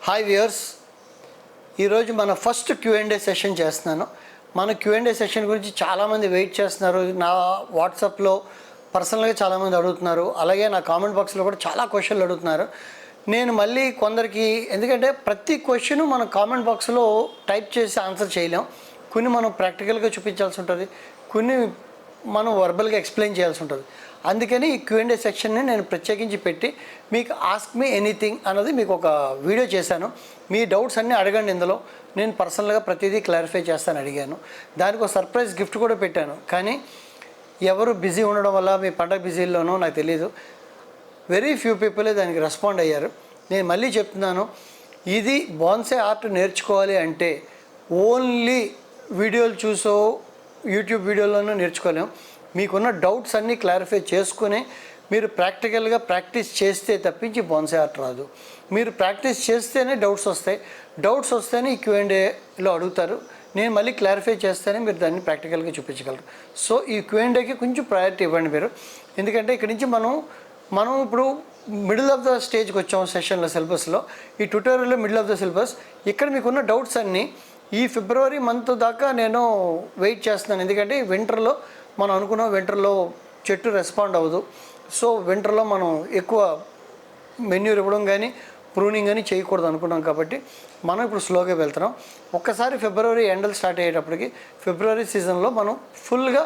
Hi viewers, ఈరోజు మన first Q&A session చేస్తున్నాను. మన Q&A సెషన్ గురించి చాలామంది వెయిట్ చేస్తున్నారు. నా వాట్సాప్లో పర్సనల్గా చాలామంది అడుగుతున్నారు, అలాగే నా కామెంట్ బాక్స్లో కూడా చాలా క్వశ్చన్లు అడుగుతున్నారు. నేను మళ్ళీ కొందరికి, ఎందుకంటే ప్రతి క్వశ్చన్ మనం కామెంట్ బాక్స్లో టైప్ చేసి ఆన్సర్ చేయలేం. కొన్ని మనం ప్రాక్టికల్గా చూపించాల్సి ఉంటుంది, కొన్ని మనం వర్బల్గా ఎక్స్ప్లెయిన్ చేయాల్సి ఉంటుంది. అందుకని ఈ Q&A సెక్షన్ని నేను ప్రత్యేకించి పెట్టి మీకు ఆస్క్ మీ ఎనీథింగ్ అన్నది మీకు ఒక వీడియో చేశాను. మీ డౌట్స్ అన్నీ అడగండి. ఇందులో నేను పర్సనల్గా ప్రతిదీ క్లారిఫై చేస్తాను అడిగాను. దానికి ఒక సర్ప్రైజ్ గిఫ్ట్ కూడా పెట్టాను. కానీ ఎవరు బిజీ ఉండడం వల్ల, మీ పండగ బిజీల్లోనో నాకు తెలియదు, వెరీ ఫ్యూ పీపులే దానికి రెస్పాండ్ అయ్యారు. నేను మళ్ళీ చెప్తున్నాను, ఇది బాన్సే ఆర్ట్ నేర్చుకోవాలి అంటే ఓన్లీ వీడియోలు చూసో యూట్యూబ్ వీడియోలోనూ నేర్చుకోలేం. మీకున్న డౌట్స్ అన్నీ క్లారిఫై చేసుకుని మీరు ప్రాక్టికల్గా ప్రాక్టీస్ చేస్తే తప్పించి బాన్సే ఆర్ట్ రాదు. మీరు ప్రాక్టీస్ చేస్తేనే డౌట్స్ వస్తాయి, డౌట్స్ వస్తేనే ఈ Q&Aలో అడుగుతారు. నేను మళ్ళీ క్లారిఫై చేస్తేనే మీరు దాన్ని ప్రాక్టికల్గా చూపించగలరు. సో ఈ Q&Aకి కొంచెం ప్రయారిటీ ఇవ్వండి మీరు. ఎందుకంటే ఇక్కడి నుంచి మనం ఇప్పుడు మిడిల్ ఆఫ్ ద స్టేజ్కి వచ్చాము సెషన్లో, సిలబస్లో. ఈ ట్యూటోరియల్లో మిడిల్ ఆఫ్ ద సిలబస్. ఇక్కడ మీకున్న డౌట్స్ అన్నీ ఈ ఫిబ్రవరి మంత్ దాకా నేను వెయిట్ చేస్తున్నాను. ఎందుకంటే వింటర్లో మనం అనుకున్నాం, వింటర్లో చెట్టు రెస్పాండ్ అవ్వదు. సో వింటర్లో మనం ఎక్కువ మెన్యూర్ ఇవ్వడం కానీ ప్రూనింగ్ కానీ చేయకూడదు అనుకున్నాం. కాబట్టి మనం ఇప్పుడు స్లోగా వెళ్తున్నాం. ఒక్కసారి ఫిబ్రవరి ఎండలు స్టార్ట్ అయ్యేటప్పటికి, ఫిబ్రవరి సీజన్లో మనం ఫుల్గా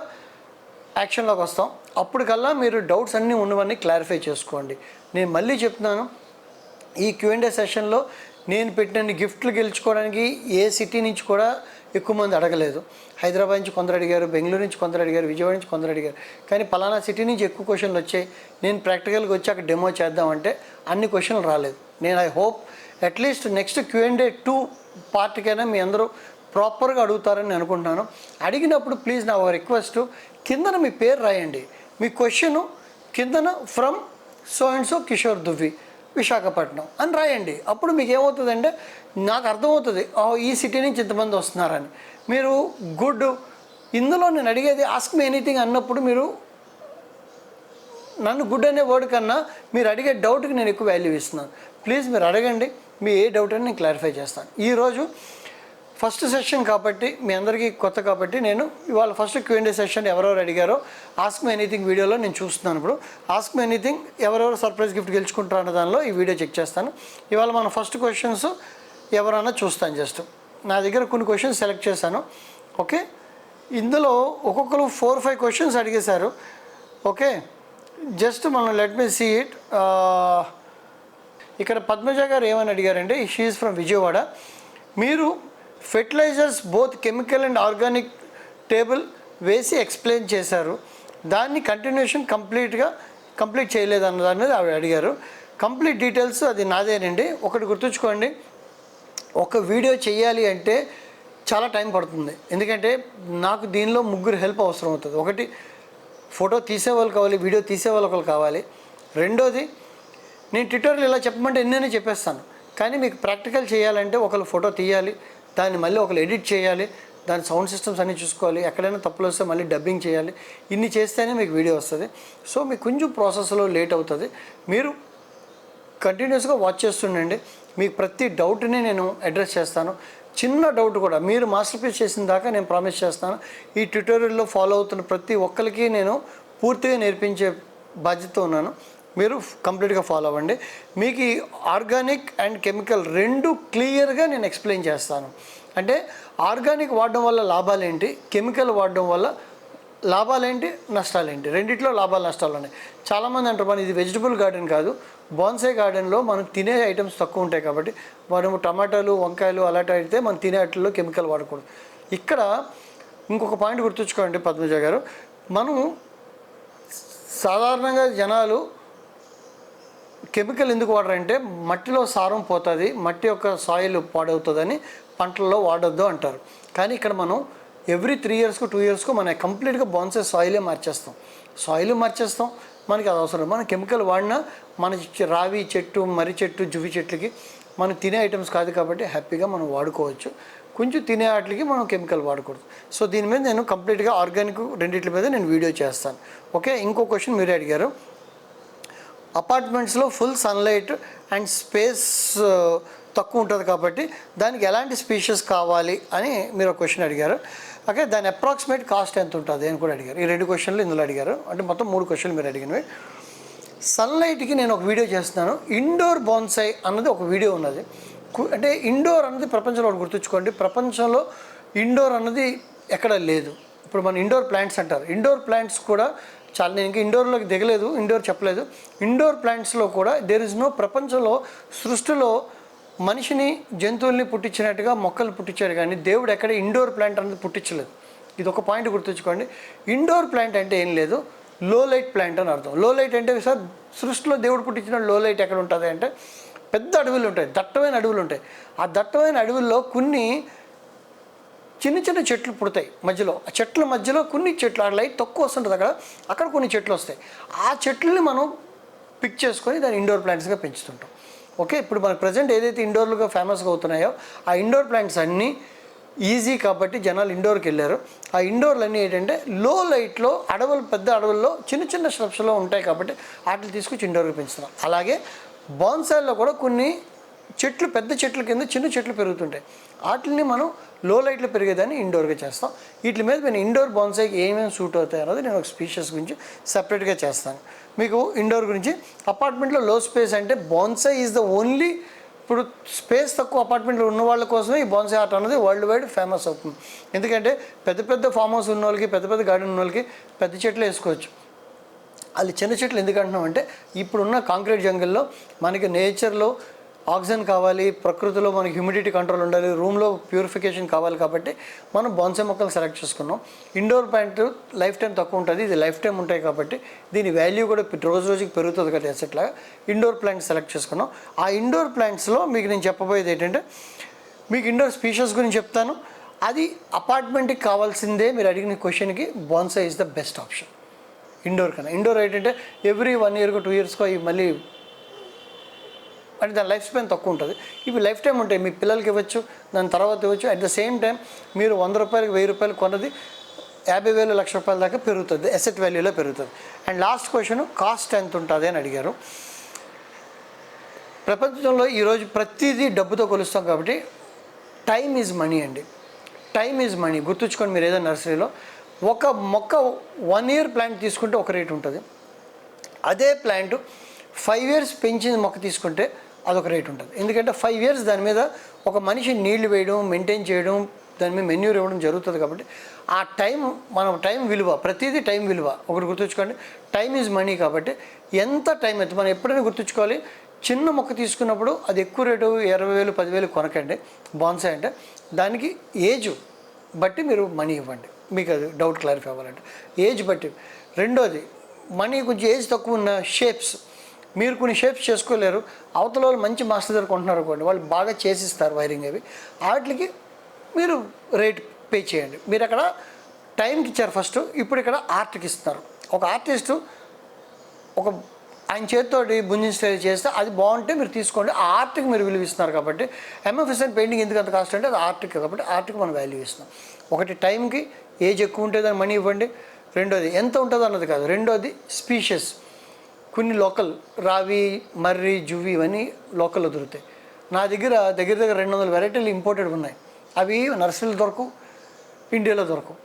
యాక్షన్లోకి వస్తాం. అప్పటికల్లా మీరు డౌట్స్ అన్నీ ఉన్నవన్నీ క్లారిఫై చేసుకోండి. నేను మళ్ళీ చెప్తున్నాను, ఈ Q&A సెషన్లో నేను పెట్టిన గిఫ్ట్లు గెలుచుకోవడానికి ఏ సిటీ నుంచి కూడా ఎక్కువ మంది అడగలేదు. హైదరాబాద్ నుంచి కొందరు అడిగారు, బెంగళూరు నుంచి కొందరు అడిగారు, విజయవాడ నుంచి కొందరు అడిగారు. కానీ పలానా సిటీ నుంచి ఎక్కువ క్వశ్చన్లు వచ్చాయి, నేను ప్రాక్టికల్గా వచ్చి అక్కడ డెమో చేద్దామంటే అన్ని క్వశ్చన్లు రాలేదు. నేను I hope at least next Q&A 2 పార్ట్కైనా మీ అందరూ ప్రాపర్గా అడుగుతారని అనుకుంటున్నాను. అడిగినప్పుడు ప్లీజ్ నా ఒక రిక్వెస్ట్, కిందన మీ పేరు రాయండి. మీ క్వశ్చను కిందన from so and so Kishore Duvvi, Visakhapatnam అని రాయండి. అప్పుడు మీకు ఏమవుతుందంటే నాకు అర్థమవుతుంది, ఈ సిటీ నుంచి ఇంతమంది వస్తున్నారని. మీరు గుడ్, ఇందులో నేను అడిగేది ఆస్క్ మీ ఎనీథింగ్ అన్నప్పుడు మీరు నన్ను గుడ్ అనే వర్డ్ కన్నా మీరు అడిగే డౌట్కి నేను ఎక్కువ వాల్యూ ఇస్తున్నాను. ప్లీజ్ మీరు అడగండి, మీ ఏ డౌట్ అని నేను క్లారిఫై చేస్తాను. ఈరోజు ఫస్ట్ సెషన్ కాబట్టి మీ అందరికీ కొత్త కాబట్టి నేను ఇవాళ ఫస్ట్ Q&A సెషన్ ఎవరెవరు అడిగారో ఆస్క్ మీ ఎనీథింగ్ వీడియోలో నేను చూస్తున్నాను. ఇప్పుడు ఆస్క్ మీ ఎనీథింగ్ ఎవరెవరు సర్ప్రైజ్ గిఫ్ట్ గెలుచుకుంటారు అన్న దానిలో ఈ వీడియో చెక్ చేస్తాను. ఇవాళ మన ఫస్ట్ క్వశ్చన్స్ ఎవరన్నా చూస్తాను. జస్ట్ నా దగ్గర కొన్ని క్వశ్చన్స్ సెలెక్ట్ చేశాను. ఓకే, ఇందులో ఒక్కొక్కరు 4-5 క్వశ్చన్స్ అడిగేశారు. ఓకే, జస్ట్ మనం లెట్ మీ సీ ఇట్. ఇక్కడ పద్మజ గారు ఏమని అడిగారంటే, షీ ఈజ్ ఫ్రమ్ విజయవాడ. మీరు fertilizers both chemical and organic table వేసి ఎక్స్ప్లెయిన్ చేశారు, దాన్ని కంటిన్యూషన్ కంప్లీట్ చేయలేదు అన్నదాన్ని ఆవిడ అడిగారు. కంప్లీట్ డీటెయిల్స్ అది నాదేనండి. ఒకటి గుర్తుంచుకోండి, ఒక వీడియో చేయాలి అంటే చాలా టైం పడుతుంది. ఎందుకంటే నాకు దీనిలో ముగ్గురు హెల్ప్ అవసరం అవుతుంది. ఒకటి ఫోటో తీసేవాళ్ళు కావాలి, వీడియో తీసేవాళ్ళు ఒకరు కావాలి. రెండోది నేను ట్విట్టర్లో ఇలా చెప్పమంటే ఎన్నైనా చెప్పేస్తాను, కానీ మీకు ప్రాక్టికల్ చేయాలంటే ఒకరు ఫోటో తీయాలి, దాన్ని మళ్ళీ ఒకరు ఎడిట్ చేయాలి, దాని సౌండ్ సిస్టమ్స్ అన్నీ చూసుకోవాలి, ఎక్కడైనా తప్పులు వస్తే మళ్ళీ డబ్బింగ్ చేయాలి. ఇన్ని చేస్తేనే మీకు వీడియో వస్తుంది. సో మీకు కొంచెం ప్రాసెస్లో లేట్ అవుతుంది. మీరు కంటిన్యూస్గా వాచ్ చేస్తుండండి. మీకు ప్రతి డౌట్ని నేను అడ్రస్ చేస్తాను. చిన్న డౌట్ కూడా మీరు మాస్టర్ పీస్ చేసిన దాకా నేను ప్రామిస్ చేస్తాను, ఈ ట్యూటోరియల్లో ఫాలో అవుతున్న ప్రతి ఒక్కరికి నేను పూర్తిగా నేర్పించే బాధ్యత ఉన్నాను. మీరు కంప్లీట్గా ఫాలో అవ్వండి. మీకు ఈ ఆర్గానిక్ అండ్ కెమికల్ రెండు క్లియర్గా నేను ఎక్స్ప్లెయిన్ చేస్తాను. అంటే ఆర్గానిక్ వాడడం వల్ల లాభాలేంటి, కెమికల్ వాడడం వల్ల లాభాలేంటి, నష్టాలేంటి, రెండిట్లో లాభాలు నష్టాలు ఉన్నాయి. చాలామంది అంటారు, మన ఇది వెజిటబుల్ గార్డెన్ కాదు, బాన్సే గార్డెన్లో మనం తినే ఐటమ్స్ తక్కువ ఉంటాయి కాబట్టి మనము టమాటాలు, వంకాయలు అలాంటి అయితే మనం తినే వాటిల్లో కెమికల్ వాడకూడదు. ఇక్కడ ఇంకొక పాయింట్ గుర్తుంచుకోండి పద్మజ గారు, మనం సాధారణంగా జనాలు కెమికల్ ఎందుకు వాడరంటే మట్టిలో సారం పోతుంది, మట్టి యొక్క సాయిల్ పాడవుతుందని పంటల్లో వాడొద్దు అంటారు. కానీ ఇక్కడ మనం ఎవ్రీ 3 ఇయర్స్కు 2 ఇయర్స్కు మనం కంప్లీట్గా బాన్సే సాయిలే మార్చేస్తాం. మనకి అది అవసరం. మనం కెమికల్ వాడినా మన రావి చెట్టు, మర్రి చెట్టు, జువి చెట్లకి మనం తినే ఐటమ్స్ కాదు కాబట్టి హ్యాపీగా మనం వాడుకోవచ్చు. కొంచెం తినే వాటికి మనం కెమికల్ వాడకూడదు. సో దీని మీద నేను కంప్లీట్గా ఆర్గానిక్ రెండింటి మీద నేను వీడియో చేస్తాను. ఓకే, ఇంకో క్వశ్చన్ మీరే అడిగారు. అపార్ట్మెంట్స్లో ఫుల్ సన్లైట్ అండ్ స్పేస్ తక్కువ ఉంటుంది కాబట్టి దానికి ఎలాంటి స్పీషీస్ కావాలి అని మీరు ఒక క్వశ్చన్ అడిగారు. ఓకే, దాని అప్రాక్సిమేట్ కాస్ట్ ఎంత ఉంటుంది అని కూడా అడిగారు. ఈ 2 క్వశ్చన్లు ఇందులో అడిగారు. అంటే మొత్తం 3 క్వశ్చన్లు మీరు అడిగినవి. సన్లైట్కి నేను ఒక వీడియో చేస్తున్నాను. ఇండోర్ బాన్సై అన్నది ఒక వీడియో ఉన్నది. అంటే ఇండోర్ అన్నది ప్రపంచంలో ఒకటి గుర్తుంచుకోండి, ప్రపంచంలో ఇండోర్ అన్నది ఎక్కడ లేదు. ఇప్పుడు మన ఇండోర్ ప్లాంట్స్ అంటారు, ఇండోర్ ప్లాంట్స్ కూడా చాలా, నేను ఇంకా ఇండోర్లోకి దిగలేదు, ఇండోర్ చెప్పలేదు. ఇండోర్ ప్లాంట్స్లో కూడా దేర్ ఇస్ నో, ప్రపంచంలో సృష్టిలో మనిషిని జంతువుల్ని పుట్టించినట్టుగా మొక్కలు పుట్టించాడు, కానీ దేవుడు ఎక్కడ ఇండోర్ ప్లాంట్ అనేది పుట్టించలేదు. ఇది ఒక పాయింట్ గుర్తుంచుకోండి. ఇండోర్ ప్లాంట్ అంటే ఏం లేదు, లో లైట్ ప్లాంట్ అని అర్థం. లో లైట్ అంటే సార్ సృష్టిలో దేవుడు పుట్టించిన లో లైట్ ఎక్కడ ఉంటుంది అంటే పెద్ద అడవులు ఉంటాయి, దట్టమైన అడవులు ఉంటాయి. ఆ దట్టమైన అడవుల్లో కొన్ని చిన్న చిన్న చెట్లు పుడతాయి మధ్యలో. ఆ చెట్ల మధ్యలో కొన్ని చెట్లు, ఆ లైట్ తక్కువ వస్తుంటుంది అక్కడ కొన్ని చెట్లు వస్తాయి. ఆ చెట్లని మనం పిక్ చేసుకొని దాన్ని ఇండోర్ ప్లాంట్స్గా పెంచుతుంటాం. ఓకే, ఇప్పుడు మన ప్రజెంట్ ఏదైతే ఇండోర్లుగా ఫేమస్గా అవుతున్నాయో ఆ ఇండోర్ ప్లాంట్స్ అన్నీ ఈజీ కాబట్టి జనాలు ఇండోర్కి వెళ్ళారు. ఆ ఇండోర్లు అన్నీ ఏంటంటే లో లైట్లో అడవులు, పెద్ద అడవుల్లో చిన్న చిన్న స్ట్రబ్స్లో ఉంటాయి కాబట్టి వాటిని తీసుకొచ్చి ఇండోర్కి పెంచుతున్నాం. అలాగే బాన్సాయిల్లో కూడా కొన్ని చెట్లు, పెద్ద చెట్ల కింద చిన్న చెట్లు పెరుగుతుంటాయి. వాటిని మనం లో లైట్లో పెరిగేదాన్ని ఇండోర్గా చేస్తాం. వీటి మీద నేను ఇండోర్ బాన్సాయికి ఏమేమి సూట్ అవుతాయి అన్నది నేను ఒక స్పీషీస్ గురించి సపరేట్గా చేస్తాను. మీకు ఇండోర్ గురించి, అపార్ట్మెంట్లో లో స్పేస్ అంటే బాన్సాయి ఈజ్ ద ఓన్లీ, ఇప్పుడు స్పేస్ తక్కువ అపార్ట్మెంట్లో ఉన్న వాళ్ళ కోసమే ఈ బాన్సాయి ఆర్ట్ అనేది వరల్డ్ వైడ్ ఫేమస్ అవుతుంది. ఎందుకంటే పెద్ద పెద్ద ఫామ్ హౌస్ ఉన్న వాళ్ళకి, పెద్ద పెద్ద గార్డెన్ ఉన్న వాళ్ళకి పెద్ద చెట్లు వేసుకోవచ్చు. అది చిన్న చెట్లు ఎందుకు అంటున్నామంటే ఇప్పుడున్న కాంక్రీట్ జంగిల్లో మనకి నేచర్లో ఆక్సిజన్ కావాలి, ప్రకృతిలో మనకి హ్యూమిడిటీ కంట్రోల్ ఉండాలి, రూమ్లో ప్యూరిఫికేషన్ కావాలి కాబట్టి మనం బాన్సాయి మొక్కలు సెలెక్ట్ చేసుకున్నాం. ఇండోర్ ప్లాంట్ లైఫ్ టైం తక్కువ ఉంటుంది, ఇది లైఫ్ టైం ఉంటాయి కాబట్టి దీని వాల్యూ కూడా రోజు రోజుకి పెరుగుతుంది కదా అసెట్లాగా. ఇండోర్ ప్లాంట్ సెలెక్ట్ చేసుకున్నాం. ఆ ఇండోర్ ప్లాంట్స్లో మీకు నేను చెప్పబోయేది ఏంటంటే, మీకు ఇండోర్ స్పీషీస్ గురించి చెప్తాను. అది అపార్ట్మెంట్కి కావాల్సిందే. మీరు అడిగిన క్వశ్చన్కి bonsai is the best option indoor కన్నా. ఇండోర్ ఏంటంటే ఎవ్రీ 1 ఇయర్కో 2 ఇయర్స్కో ఇవి మళ్ళీ అంటే దాని లైఫ్ స్పాన్ తక్కువ ఉంటుంది. ఇవి లైఫ్ టైం ఉంటాయి, మీ పిల్లలకి ఇవ్వచ్చు, దాని తర్వాత ఇవ్వచ్చు. అట్ ద సేమ్ టైం మీరు 100 రూపాయలకి 1000 రూపాయలు కొన్నది 50,000 లక్ష రూపాయల దాకా పెరుగుతుంది, అసెట్ వాల్యూలో పెరుగుతుంది. అండ్ లాస్ట్ క్వశ్చన్, కాస్ట్ ఎంత ఉంటుంది అని అడిగారు. ప్రపంచంలో ఈరోజు ప్రతిదీ డబ్బుతో కొలుస్తాం కాబట్టి టైం ఈజ్ మనీ అండి. టైం ఈజ్ మనీ గుర్తుంచుకోండి. మీరు ఏదైనా నర్సరీలో ఒక మొక్క 1 ఇయర్ ప్లాంట్ తీసుకుంటే ఒక రేట్ ఉంటుంది, అదే ప్లాంట్ 5 ఇయర్స్ పెంచిన మొక్క తీసుకుంటే అదొక రేట్ ఉంటుంది. ఎందుకంటే 5 ఇయర్స్ దాని మీద ఒక మనిషి నీళ్లు వేయడం, మెయింటైన్ చేయడం, దాని మీద మెన్యూర్ ఇవ్వడం జరుగుతుంది. కాబట్టి ఆ టైం, మనం టైం విలువ, ప్రతిదీ టైం విలువ ఒకటి గుర్తుంచుకోండి. టైం ఈజ్ మనీ కాబట్టి ఎంత టైం అయితే మనం ఎప్పుడైనా గుర్తుంచుకోవాలి. చిన్న మొక్క తీసుకున్నప్పుడు అది ఎక్కువ రేటు 20,000 10,000 కొనకండి. బాన్సాయి అంటే దానికి ఏజ్ బట్టి మీరు మనీ ఇవ్వండి. మీకు అది డౌట్ క్లారిఫై అవ్వాలంటే ఏజ్ బట్టి. రెండోది, మనీ కొంచెం ఏజ్ తక్కువ ఉన్న షేప్స్, మీరు కొన్ని షేప్స్ చేసుకోలేరు, అవతల వాళ్ళు మంచి మాస్టర్ దగ్గర కొంటున్నారు అనుకోండి, వాళ్ళు బాగా చేసిస్తారు వైరింగ్ అవి, వాటికి మీరు రేట్ పే చేయండి. మీరు అక్కడ టైంకి ఇచ్చారు ఫస్ట్, ఇప్పుడు ఇక్కడ ఆర్ట్కి ఇస్తున్నారు. ఒక ఆర్టిస్టు ఒక ఆయన చేతితోటి బుంజిన్ స్టైల్ చేస్తే అది బాగుంటే మీరు తీసుకోండి. ఆ ఆర్ట్కి మీరు విలువ ఇస్తున్నారు కాబట్టి. ఎంఎఫ్ఎస్ఎన్ పెయింటింగ్ ఎందుకు అంత కాస్ట్ అంటే అది ఆర్ట్కి కాబట్టి ఆర్ట్కి మనం వాల్యూ ఇస్తున్నాం. ఒకటి టైంకి, ఏజ్ ఎక్కువ ఉంటే దాన్ని మనీ ఇవ్వండి. రెండోది ఎంత ఉంటుంది అన్నది కాదు. రెండోది స్పీషియస్, కొన్ని లోకల్, రావి, మర్రి, జువ్వి ఇవన్నీ లోకల్లో దొరుకుతాయి. నా దగ్గర 200 వెరైటీలు ఇంపోర్టెడ్ ఉన్నాయి. అవి నర్సరీలు దొరకవు, ఇండియాలో దొరకవు.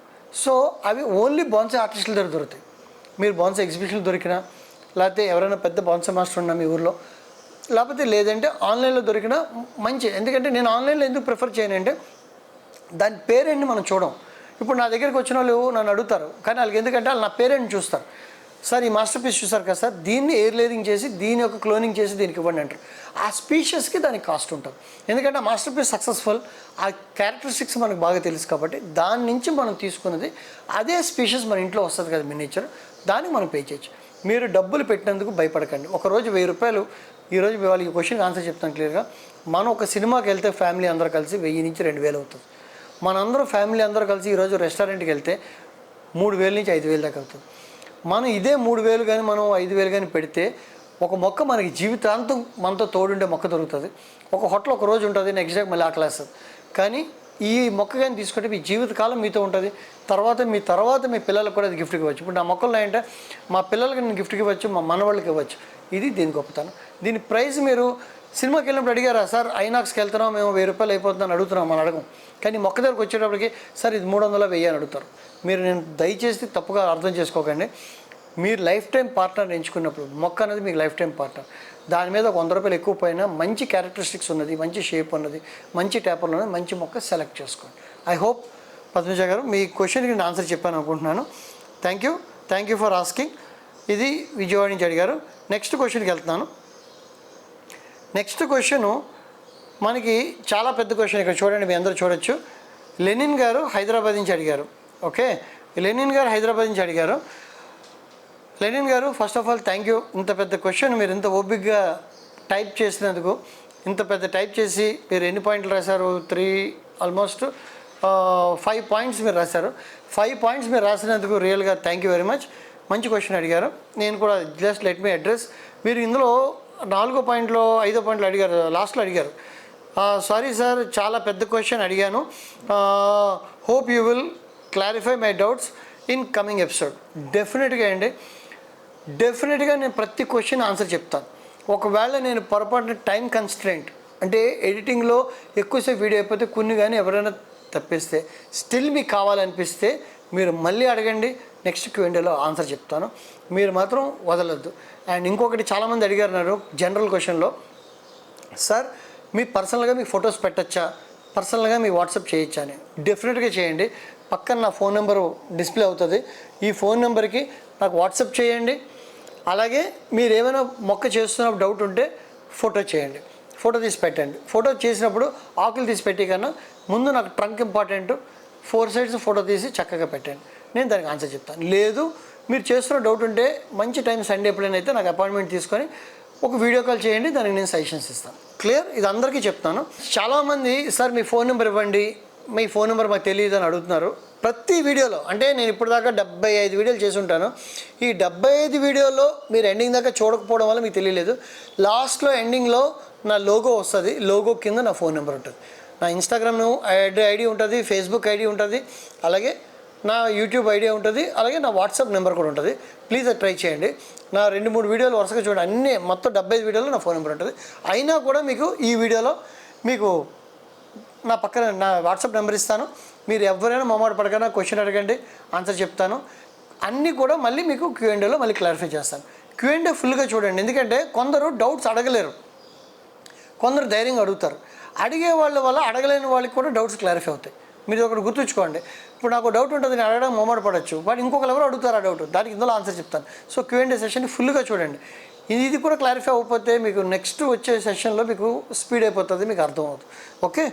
సో అవి ఓన్లీ బాన్సాయి ఆర్టిస్టుల దగ్గర దొరుకుతాయి. మీరు బాన్సాయి ఎగ్జిబిషన్లు దొరికినా, లేకపోతే ఎవరైనా పెద్ద బాన్సాయి మాస్టర్ ఉన్నా మీ ఊర్లో, లేకపోతే లేదంటే ఆన్లైన్లో దొరికినా మంచి. ఎందుకంటే నేను ఆన్లైన్లో ఎందుకు ప్రిఫర్ చేయను అంటే దాని పేరెంట్ని మనం చూడం. ఇప్పుడు నా దగ్గరికి వచ్చిన వాళ్ళు నన్ను అడుగుతారు, కానీ వాళ్ళకి ఎందుకంటే వాళ్ళు నా పేరెంట్ని చూస్తారు. సార్ ఈ మాస్టర్ పీస్ చూసారు కదా సార్, దీన్ని ఎయిర్ లేరింగ్ చేసి దీని యొక్క క్లోనింగ్ చేసి దీనికి ఇవ్వండి అంటారు. ఆ స్పీషియస్కి దానికి కాస్ట్ ఉంటుంది. ఎందుకంటే ఆ మాస్టర్ పీస్ సక్సెస్ఫుల్, ఆ క్యారెక్టరిస్టిక్స్ మనకు బాగా తెలుసు కాబట్టి దాని నుంచి మనం తీసుకున్నది అదే స్పీషియస్ మన ఇంట్లో వస్తుంది కదా మినియేచర్, దానికి మనం పే చేయొచ్చు. మీరు డబ్బులు పెట్టినందుకు భయపడకండి. ఒకరోజు 1000 రూపాయలు, ఈరోజు వాళ్ళకి క్వశ్చన్ ఆన్సర్ చెప్తాను క్లియర్గా. మనం ఒక సినిమాకి వెళ్తే ఫ్యామిలీ అందరూ కలిసి 1000 నుంచి 2000 అవుతుంది. మనందరూ ఫ్యామిలీ అందరూ కలిసి ఈరోజు రెస్టారెంట్కి వెళ్తే 3000 నుంచి 5000 దాకా అవుతుంది. మనం ఇదే 3000 కానీ మనం 5000 కానీ పెడితే ఒక మొక్క మనకి జీవితాంతం మనతో తోడుండే మొక్క దొరుకుతుంది. ఒక హోటల్ ఒక రోజు ఉంటుంది, నెక్స్ట్ డే మళ్ళీ ఆకలేస్తుంది. కానీ ఈ మొక్క కానీ తీసుకుంటే మీ జీవితకాలం మీతో ఉంటుంది. తర్వాత మీ పిల్లలకు కూడా అది గిఫ్ట్కి ఇవ్వచ్చు. ఇప్పుడు నా మొక్కలు ఏంటంటే మా పిల్లలకి నేను గిఫ్ట్కి ఇవ్వచ్చు, మా మనవాళ్ళకి ఇవ్వచ్చు. ఇది దీని గొప్పతనం. దీని ప్రైస్ మీరు సినిమాకి వెళ్ళినప్పుడు అడిగారా సార్ ఐనాక్స్కి వెళ్తున్నాం మేము 1000 రూపాయలు అయిపోతుందని అడుగుతున్నాం, మనం అడగం. కానీ మొక్క దగ్గరకు వచ్చేటప్పటికి సార్ ఇది 300 1000 అని అడుగుతారు. మీరు నేను దయచేసి తప్పుగా అర్థం చేసుకోకండి. మీరు లైఫ్ టైం పార్ట్నర్ ఎంచుకున్నప్పుడు మొక్క అనేది మీకు లైఫ్ టైం పార్ట్నర్. దాని మీద ఒక 100 రూపాయలు ఎక్కువ పోయినా మంచి క్యారెక్టరిస్టిక్స్ ఉన్నది, మంచి షేప్ ఉన్నది, మంచి ట్యాపర్లు ఉన్నది, మంచి మొక్క సెలెక్ట్ చేసుకోండి. ఐ హోప్ పద్మజ గారు మీ క్వశ్చన్కి నేను ఆన్సర్ చెప్పాను అనుకుంటున్నాను. Thank you for asking. ఇది విజయవాడ నుంచి అడిగారు. నెక్స్ట్ క్వశ్చన్కి వెళ్తున్నాను. నెక్స్ట్ క్వశ్చను మనకి చాలా పెద్ద క్వశ్చన్. ఇక్కడ చూడండి, మీ అందరూ చూడొచ్చు. లెనిన్ గారు హైదరాబాద్ నుంచి అడిగారు. ఓకే, లెనిన్ గారు హైదరాబాద్ నుంచి అడిగారు. లెనిన్ గారు first of all thank you. ఇంత పెద్ద క్వశ్చన్ మీరు ఇంత ఓపిక్గా టైప్ చేసినందుకు, ఇంత పెద్ద టైప్ చేసి మీరు ఎన్ని పాయింట్లు రాశారు? ఆల్మోస్ట్ 5 పాయింట్స్ మీరు రాశారు. 5 పాయింట్స్ మీరు రాసినందుకు రియల్గా థ్యాంక్ యూ వెరీ మచ్. మంచి క్వశ్చన్ అడిగారు. నేను కూడా జస్ట్ లెట్ మీ అడ్రస్. మీరు ఇందులో 4 పాయింట్లో 5 పాయింట్లు అడిగారు, లాస్ట్లో అడిగారు. సారీ సార్, చాలా పెద్ద క్వశ్చన్ అడిగాను. Hope you will clarify my doubts in coming episode. డెఫినెట్గా నేను ప్రతి క్వశ్చన్ ఆన్సర్ చెప్తాను. ఒకవేళ నేను పొరపాటున టైం కన్స్ట్రెయింట్ అంటే ఎడిటింగ్లో ఎక్కువసేపు వీడియో అయిపోతే కొన్ని కానీ ఎవరైనా తప్పిస్తే స్టిల్ మీకు కావాలనిపిస్తే మీరు మళ్ళీ అడగండి. నెక్స్ట్ Q&Aలో ఆన్సర్ చెప్తాను. మీరు మాత్రం వదలొద్దు. అండ్ ఇంకొకటి చాలామంది అడిగారు జనరల్ క్వశ్చన్లో, సార్ మీ పర్సనల్గా మీ ఫొటోస్ పెట్టచ్చా, పర్సనల్గా మీ వాట్సాప్ చేయొచ్చా అని. డెఫినెట్గా చేయండి. పక్కన నా ఫోన్ నెంబరు డిస్ప్లే అవుతుంది. ఈ ఫోన్ నెంబర్కి నాకు వాట్సాప్ చేయండి. అలాగే మీరు ఏమైనా మొక్క చేస్తున్నప్పుడు డౌట్ ఉంటే ఫోటో చేయండి, ఫోటో తీసి పెట్టండి. ఫోటో చేసినప్పుడు ఆకులు తీసి పెట్టి కన్నా ముందు నాకు ట్రంక్ ఇంపార్టెంట్, 4 సైడ్స్ ఫోటో తీసి చక్కగా పెట్టండి. నేను దానికి ఆన్సర్ చెప్తాను. లేదు మీరు చేస్తున్న డౌట్ ఉంటే మంచి టైం సండే ఎప్పుడైనా అయితే నాకు అపాయింట్మెంట్ తీసుకొని ఒక వీడియో కాల్ చేయండి, దానికి నేను సజెషన్స్ ఇస్తాను. క్లియర్? ఇది అందరికీ చెప్తాను. చాలామంది సార్ మీ ఫోన్ నెంబర్ ఇవ్వండి, మీ ఫోన్ నెంబర్ మాకు తెలియదు అని అడుగుతున్నారు. ప్రతి వీడియోలో అంటే నేను ఇప్పటిదాకా 75 వీడియోలు చేసి ఉంటాను. ఈ 75 వీడియోలో మీరు ఎండింగ్ దాకా చూడకపోవడం వల్ల మీకు తెలియలేదు. లాస్ట్లో ఎండింగ్లో నా లోగో వస్తుంది, లోగో కింద నా ఫోన్ నెంబర్ ఉంటుంది. నా ఇన్స్టాగ్రామ్ ఐడి ఉంటుంది, ఫేస్బుక్ ఐడి ఉంటుంది, అలాగే నా యూట్యూబ్ ఐడియా ఉంటుంది, అలాగే నా వాట్సాప్ నెంబర్ కూడా ఉంటుంది. ప్లీజ్ అది ట్రై చేయండి. నా 2-3 వీడియోలు వరుసగా చూడండి, అన్నీ మొత్తం 75 వీడియోలో నా ఫోన్ నెంబర్ ఉంటుంది. అయినా కూడా మీకు ఈ వీడియోలో మీకు నా పక్కన నా వాట్సాప్ నెంబర్ ఇస్తాను. మీరు ఎవరైనా మొహమాట పడకుండా క్వశ్చన్ అడగండి, ఆన్సర్ చెప్తాను. అన్నీ కూడా మళ్ళీ మీకు Q&Aలో మళ్ళీ క్లారిఫై చేస్తాను. Q&A ఫుల్గా చూడండి, ఎందుకంటే కొందరు డౌట్స్ అడగలేరు, కొందరు ధైర్యంగా అడుగుతారు. అడిగే వాళ్ళ వల్ల అడగలేని వాళ్ళకి కూడా డౌట్స్ క్లారిఫై అవుతాయి. మీరు ఒకటి గుర్తుంచుకోండి. ఇప్పుడు నాకు డౌట్ ఉంటుంది, నేను అడగడం మొహమాట పడవచ్చు, బట్ ఇంకొకరు ఎవరు అడుగుతారు ఆ డౌట్, దానికి ఇందులో ఆన్సర్ చెప్తాను. సో Q&A సెషన్ ఫుల్గా చూడండి. ఇది కూడా క్లారిఫై అయిపోతే మీకు నెక్స్ట్ వచ్చే సెషన్లో మీకు స్పీడ్ అయిపోతుంది, మీకు అర్థమవుతుంది. Okay,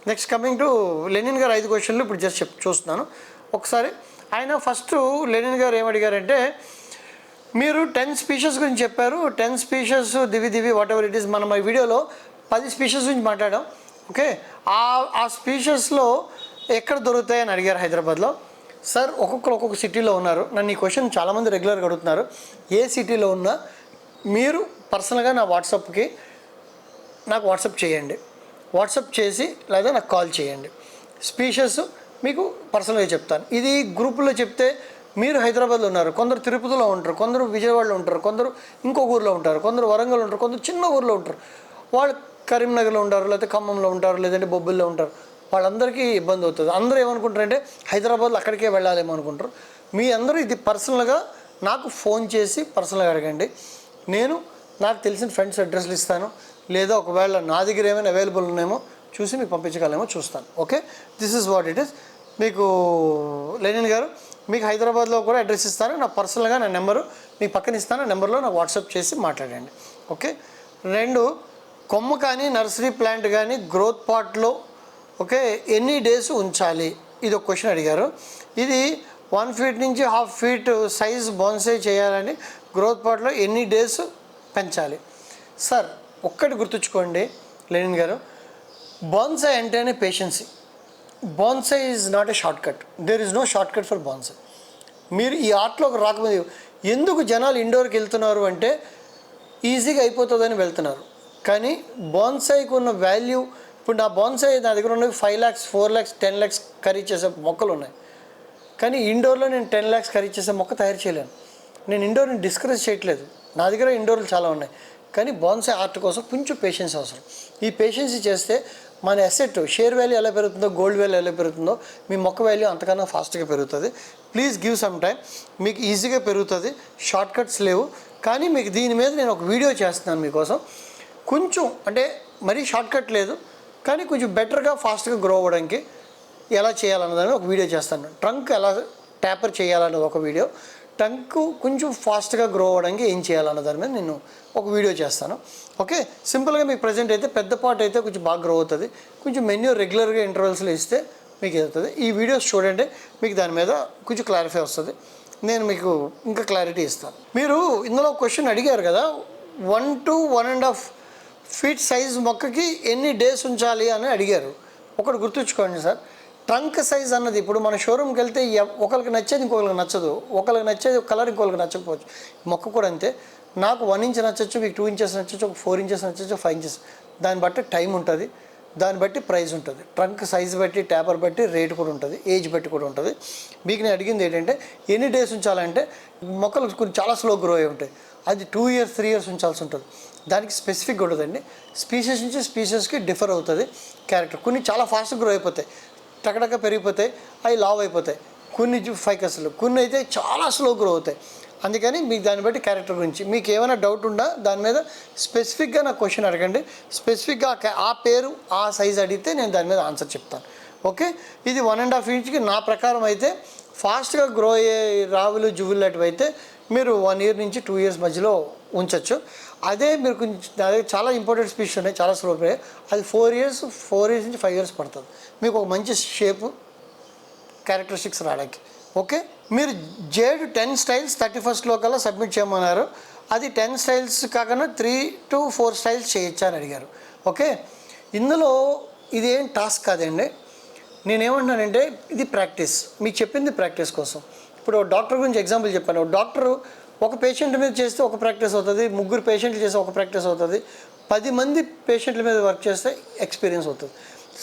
next coming to Lenin గారు 5 క్వశ్చన్లు ఇప్పుడు జస్ట్ చూస్తున్నాను ఒకసారి. ఆయన ఫస్ట్ లెనిన్ గారు ఏమడిగారంటే, మీరు 10 స్పీషీస్ గురించి చెప్పారు. 10 species Divi what ever it is. మనం ఈ వీడియోలో 10 స్పీషీస్ గురించి మాట్లాడాం. ఓకే, ఆ స్పీషీస్లో ఎక్కడ దొరుకుతాయని అడిగారు హైదరాబాద్లో. సార్ ఒక్కొక్క సిటీలో ఉన్నారు. నన్ను ఈ క్వశ్చన్ చాలామంది రెగ్యులర్గా అడుగుతున్నారు. ఏ సిటీలో ఉన్నా మీరు పర్సనల్గా నా వాట్సాప్కి నాకు వాట్సాప్ చేయండి, వాట్సాప్ చేసి లేదా నాకు కాల్ చేయండి. స్పీషీస్ మీకు పర్సనల్గా చెప్తాను. ఇది గ్రూపులో చెప్తే మీరు హైదరాబాద్లో ఉన్నారు, కొందరు తిరుపతిలో ఉంటారు, కొందరు విజయవాడలో ఉంటారు, కొందరు ఇంకొక ఊరిలో ఉంటారు, కొందరు వరంగల్ ఉంటారు, కొందరు చిన్న ఊరిలో ఉంటారు, వాళ్ళు కరీంనగర్లో ఉంటారు, లేకపోతే ఖమ్మంలో ఉంటారు, లేదంటే బొబ్బిల్లో ఉంటారు. వాళ్ళందరికీ ఇబ్బంది అవుతుంది. అందరూ ఏమనుకుంటారంటే హైదరాబాద్లో అక్కడికే వెళ్ళాలేమో అనుకుంటారు. మీ అందరూ ఇది పర్సనల్గా నాకు ఫోన్ చేసి పర్సనల్గా అడగండి. నేను నాకు తెలిసిన ఫ్రెండ్స్ అడ్రస్లు ఇస్తాను, లేదా ఒకవేళ నా దగ్గర ఏమైనా అవైలబుల్ ఉన్నాయేమో చూసి మీకు పంపించగలేమో చూస్తాను. Okay, this is what it is. మీకు లెనిన్ గారు మీకు హైదరాబాద్లో కూడా అడ్రస్ ఇస్తాను. నా పర్సనల్గా నా నెంబరు మీకు పక్కన ఇస్తాను. ఆ నెంబర్లో నాకు వాట్సాప్ చేసి మాట్లాడండి. ఓకే, 2 కొమ్మ కానీ నర్సరీ ప్లాంట్ కానీ గ్రోత్ పాట్లో ఓకే ఎన్ని డేస్ ఉంచాలి, ఇది ఒక క్వశ్చన్ అడిగారు. ఇది 1 ఫీట్ నుంచి 1/2 ఫీట్ సైజ్ బోన్సై చేయాలని గ్రోత్ పాట్లో ఎన్ని డేస్ పెంచాలి? సార్ ఒక్కటి గుర్తుంచుకోండి లెనిన్ గారు, బోన్సై అంటేనే patience. Bonsai is not a short cut. There is no short cut for bonsai. మీరు ఈ ఆర్ట్లోకి రాకముందు ఎందుకు జనాలు ఇండోర్కి వెళ్తున్నారు అంటే ఈజీగా అయిపోతుందని వెళ్తున్నారు. కానీ బోన్సైకి ఉన్న వాల్యూ, ఇప్పుడు నా బోన్సై నా దగ్గర ఉన్నవి 5 lakhs 4 lakhs 10 lakhs ఖరీదు చేసే మొక్కలు ఉన్నాయి. కానీ ఇండోర్లో నేను 10 lakhs ఖరీదు చేసే మొక్క తయారు చేయలేను. నేను ఇండోర్ని డిస్కరేజ్ చేయట్లేదు. నా దగ్గర ఇండోర్లు చాలా ఉన్నాయి, కానీ బాన్సై ఆర్ట్ కోసం కొంచెం పేషెన్స్ అవసరం. ఈ పేషెన్స్ చేస్తే మన అసెట్ షేర్ వాల్యూ ఎలా పెరుగుతుందో, గోల్డ్ వాల్యూ ఎలా పెరుగుతుందో, మీ మొక్క వాల్యూ అంతకన్నా ఫాస్ట్గా పెరుగుతుంది. ప్లీజ్ గివ్ సమ్ టైం, మీకు ఈజీగా పెరుగుతుంది, షార్ట్ కట్స్ లేవు. కానీ మీకు దీని మీద నేను ఒక వీడియో చేస్తున్నాను మీకోసం. కొంచెం అంటే మరీ షార్ట్ కట్ లేదు, కానీ కొంచెం బెటర్గా ఫాస్ట్గా గ్రో అవ్వడానికి ఎలా చేయాలన్నదాన్ని ఒక వీడియో చేస్తాను. ట్రంక్ ఎలా ట్యాపర్ చేయాలన్నది ఒక వీడియో, ట్రంక్ కొంచెం ఫాస్ట్గా గ్రో అవ్వడానికి ఏం చేయాలన్న దాని మీద నేను ఒక వీడియో చేస్తాను. ఓకే, సింపుల్గా మీకు ప్రజెంట్ అయితే పెద్ద పాట్ అయితే కొంచెం బాగా గ్రో అవుతుంది. కొంచెం మెన్యూ రెగ్యులర్గా ఇంటర్వెల్స్లో ఇస్తే మీకు అవుతుంది. ఈ వీడియోస్ చూడండి, మీకు దాని మీద కొంచెం క్లారిఫై వస్తుంది. నేను మీకు ఇంకా క్లారిటీ ఇస్తాను. మీరు ఇందులో క్వశ్చన్ అడిగారు కదా, 1 to 1.5 feet సైజ్ మొక్కకి ఎన్ని డేస్ ఉంచాలి అని అడిగారు. ఒకటి గుర్తుంచుకోండి సార్, ట్రంక్ సైజ్ అన్నది ఇప్పుడు మన షోరూమ్కి వెళ్తే ఒకరికి నచ్చేది ఇంకొకరికి నచ్చదు, ఒకరికి నచ్చేది కలర్ ఇంకొకరికి నచ్చకపోవచ్చు. మొక్క కూడా అంతే, నాకు 1 inch నచ్చచ్చు, మీకు 2 inches నచ్చచ్చు, ఒక 4 inches నచ్చచ్చు, 5 inches. దాన్ని బట్టి టైం ఉంటుంది, దాన్ని బట్టి ప్రైస్ ఉంటుంది. ట్రంక్ సైజ్ బట్టి, ట్యాపర్ బట్టి రేట్ కూడా ఉంటుంది, ఏజ్ బట్టి కూడా ఉంటుంది. మీకు నేను అడిగింది ఏంటంటే ఎన్ని డేస్ ఉంచాలంటే, మొక్కలు కొన్ని చాలా స్లో గ్రో అయి ఉంటాయి, అది 2 years 3 years ఉంచాల్సి ఉంటుంది. దానికి స్పెసిఫిక్ ఉంటుందండి, స్పీషీస్ నుంచి స్పీషీస్కి డిఫర్ అవుతుంది క్యారెక్టర్. కొన్ని చాలా ఫాస్ట్ గ్రో అయిపోతాయి, టకటక పెరిగిపోతాయి, అవి లావ్ అయిపోతాయి. కొన్ని ఫైకస్లు, కొన్ని అయితే చాలా స్లో గ్రో అవుతాయి. అందుకని మీకు దాన్ని బట్టి క్యారెక్టర్ గురించి మీకు ఏమైనా డౌట్ ఉందా దాని మీద స్పెసిఫిక్గా నాకు క్వశ్చన్ అడగండి. స్పెసిఫిక్గా ఆ పేరు ఆ సైజ్ అడిగితే నేను దాని మీద ఆన్సర్ చెప్తాను. ఓకే, ఇది 1.5 inchకి నా ప్రకారం అయితే ఫాస్ట్గా గ్రో అయ్యే రావులు జువ్వులు లాంటివి అయితే మీరు 1 year నుంచి 2 years మధ్యలో ఉంచవచ్చు. అదే మీరు కొంచెం అదే చాలా ఇంపార్టెంట్ స్పీషీస్ ఉన్నాయి, చాలా స్లో అయ్యాయి, అది 4 years నుంచి 5 years పడుతుంది మీకు ఒక మంచి షేపు క్యారెక్టరిస్టిక్స్ రావడానికి. ఓకే, మీరు జేడ్ 10 styles 31st కల్లా సబ్మిట్ చేయమన్నారు. అది 10 styles కాకుండా 3 to 4 styles చేయొచ్చా అని అడిగారు. ఓకే, ఇందులో ఇది ఏం టాస్క్ కాదండి. నేనేమంటున్నానంటే ఇది ప్రాక్టీస్, మీకు చెప్పింది ప్రాక్టీస్ కోసం. ఇప్పుడు డాక్టర్ గురించి ఎగ్జాంపుల్ చెప్పాను. డాక్టరు ఒక పేషెంట్ మీద చేస్తే ఒక ప్రాక్టీస్ అవుతుంది, 3 పేషెంట్లు చేస్తే ఒక ప్రాక్టీస్ అవుతుంది, 10 మంది పేషెంట్ల మీద వర్క్ చేస్తే ఎక్స్పీరియన్స్ అవుతుంది.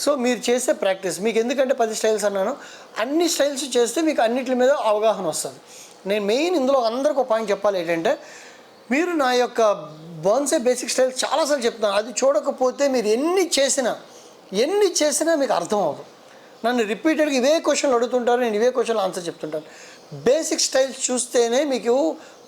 సో మీరు చేసే ప్రాక్టీస్ మీకు ఎందుకంటే 10 styles అన్నాను, అన్ని స్టైల్స్ చేస్తే మీకు అన్నిటి మీద అవగాహన వస్తుంది. నేను మెయిన్ ఇందులో అందరికి ఒక పాయింట్ చెప్పాలి ఏంటంటే, మీరు నా యొక్క బాన్సై బేసిక్ స్టైల్ చాలాసార్లు చెప్తాను, అది చూడకపోతే మీరు ఎన్ని చేసినా మీకు అర్థం అవ్వదు. నన్ను రిపీటెడ్గా ఇవే క్వశ్చన్లు అడుగుతుంటారు, నేను ఇవే క్వశ్చన్లు ఆన్సర్ చెప్తుంటాను. బేసిక్ స్టైల్స్ చూస్తేనే మీకు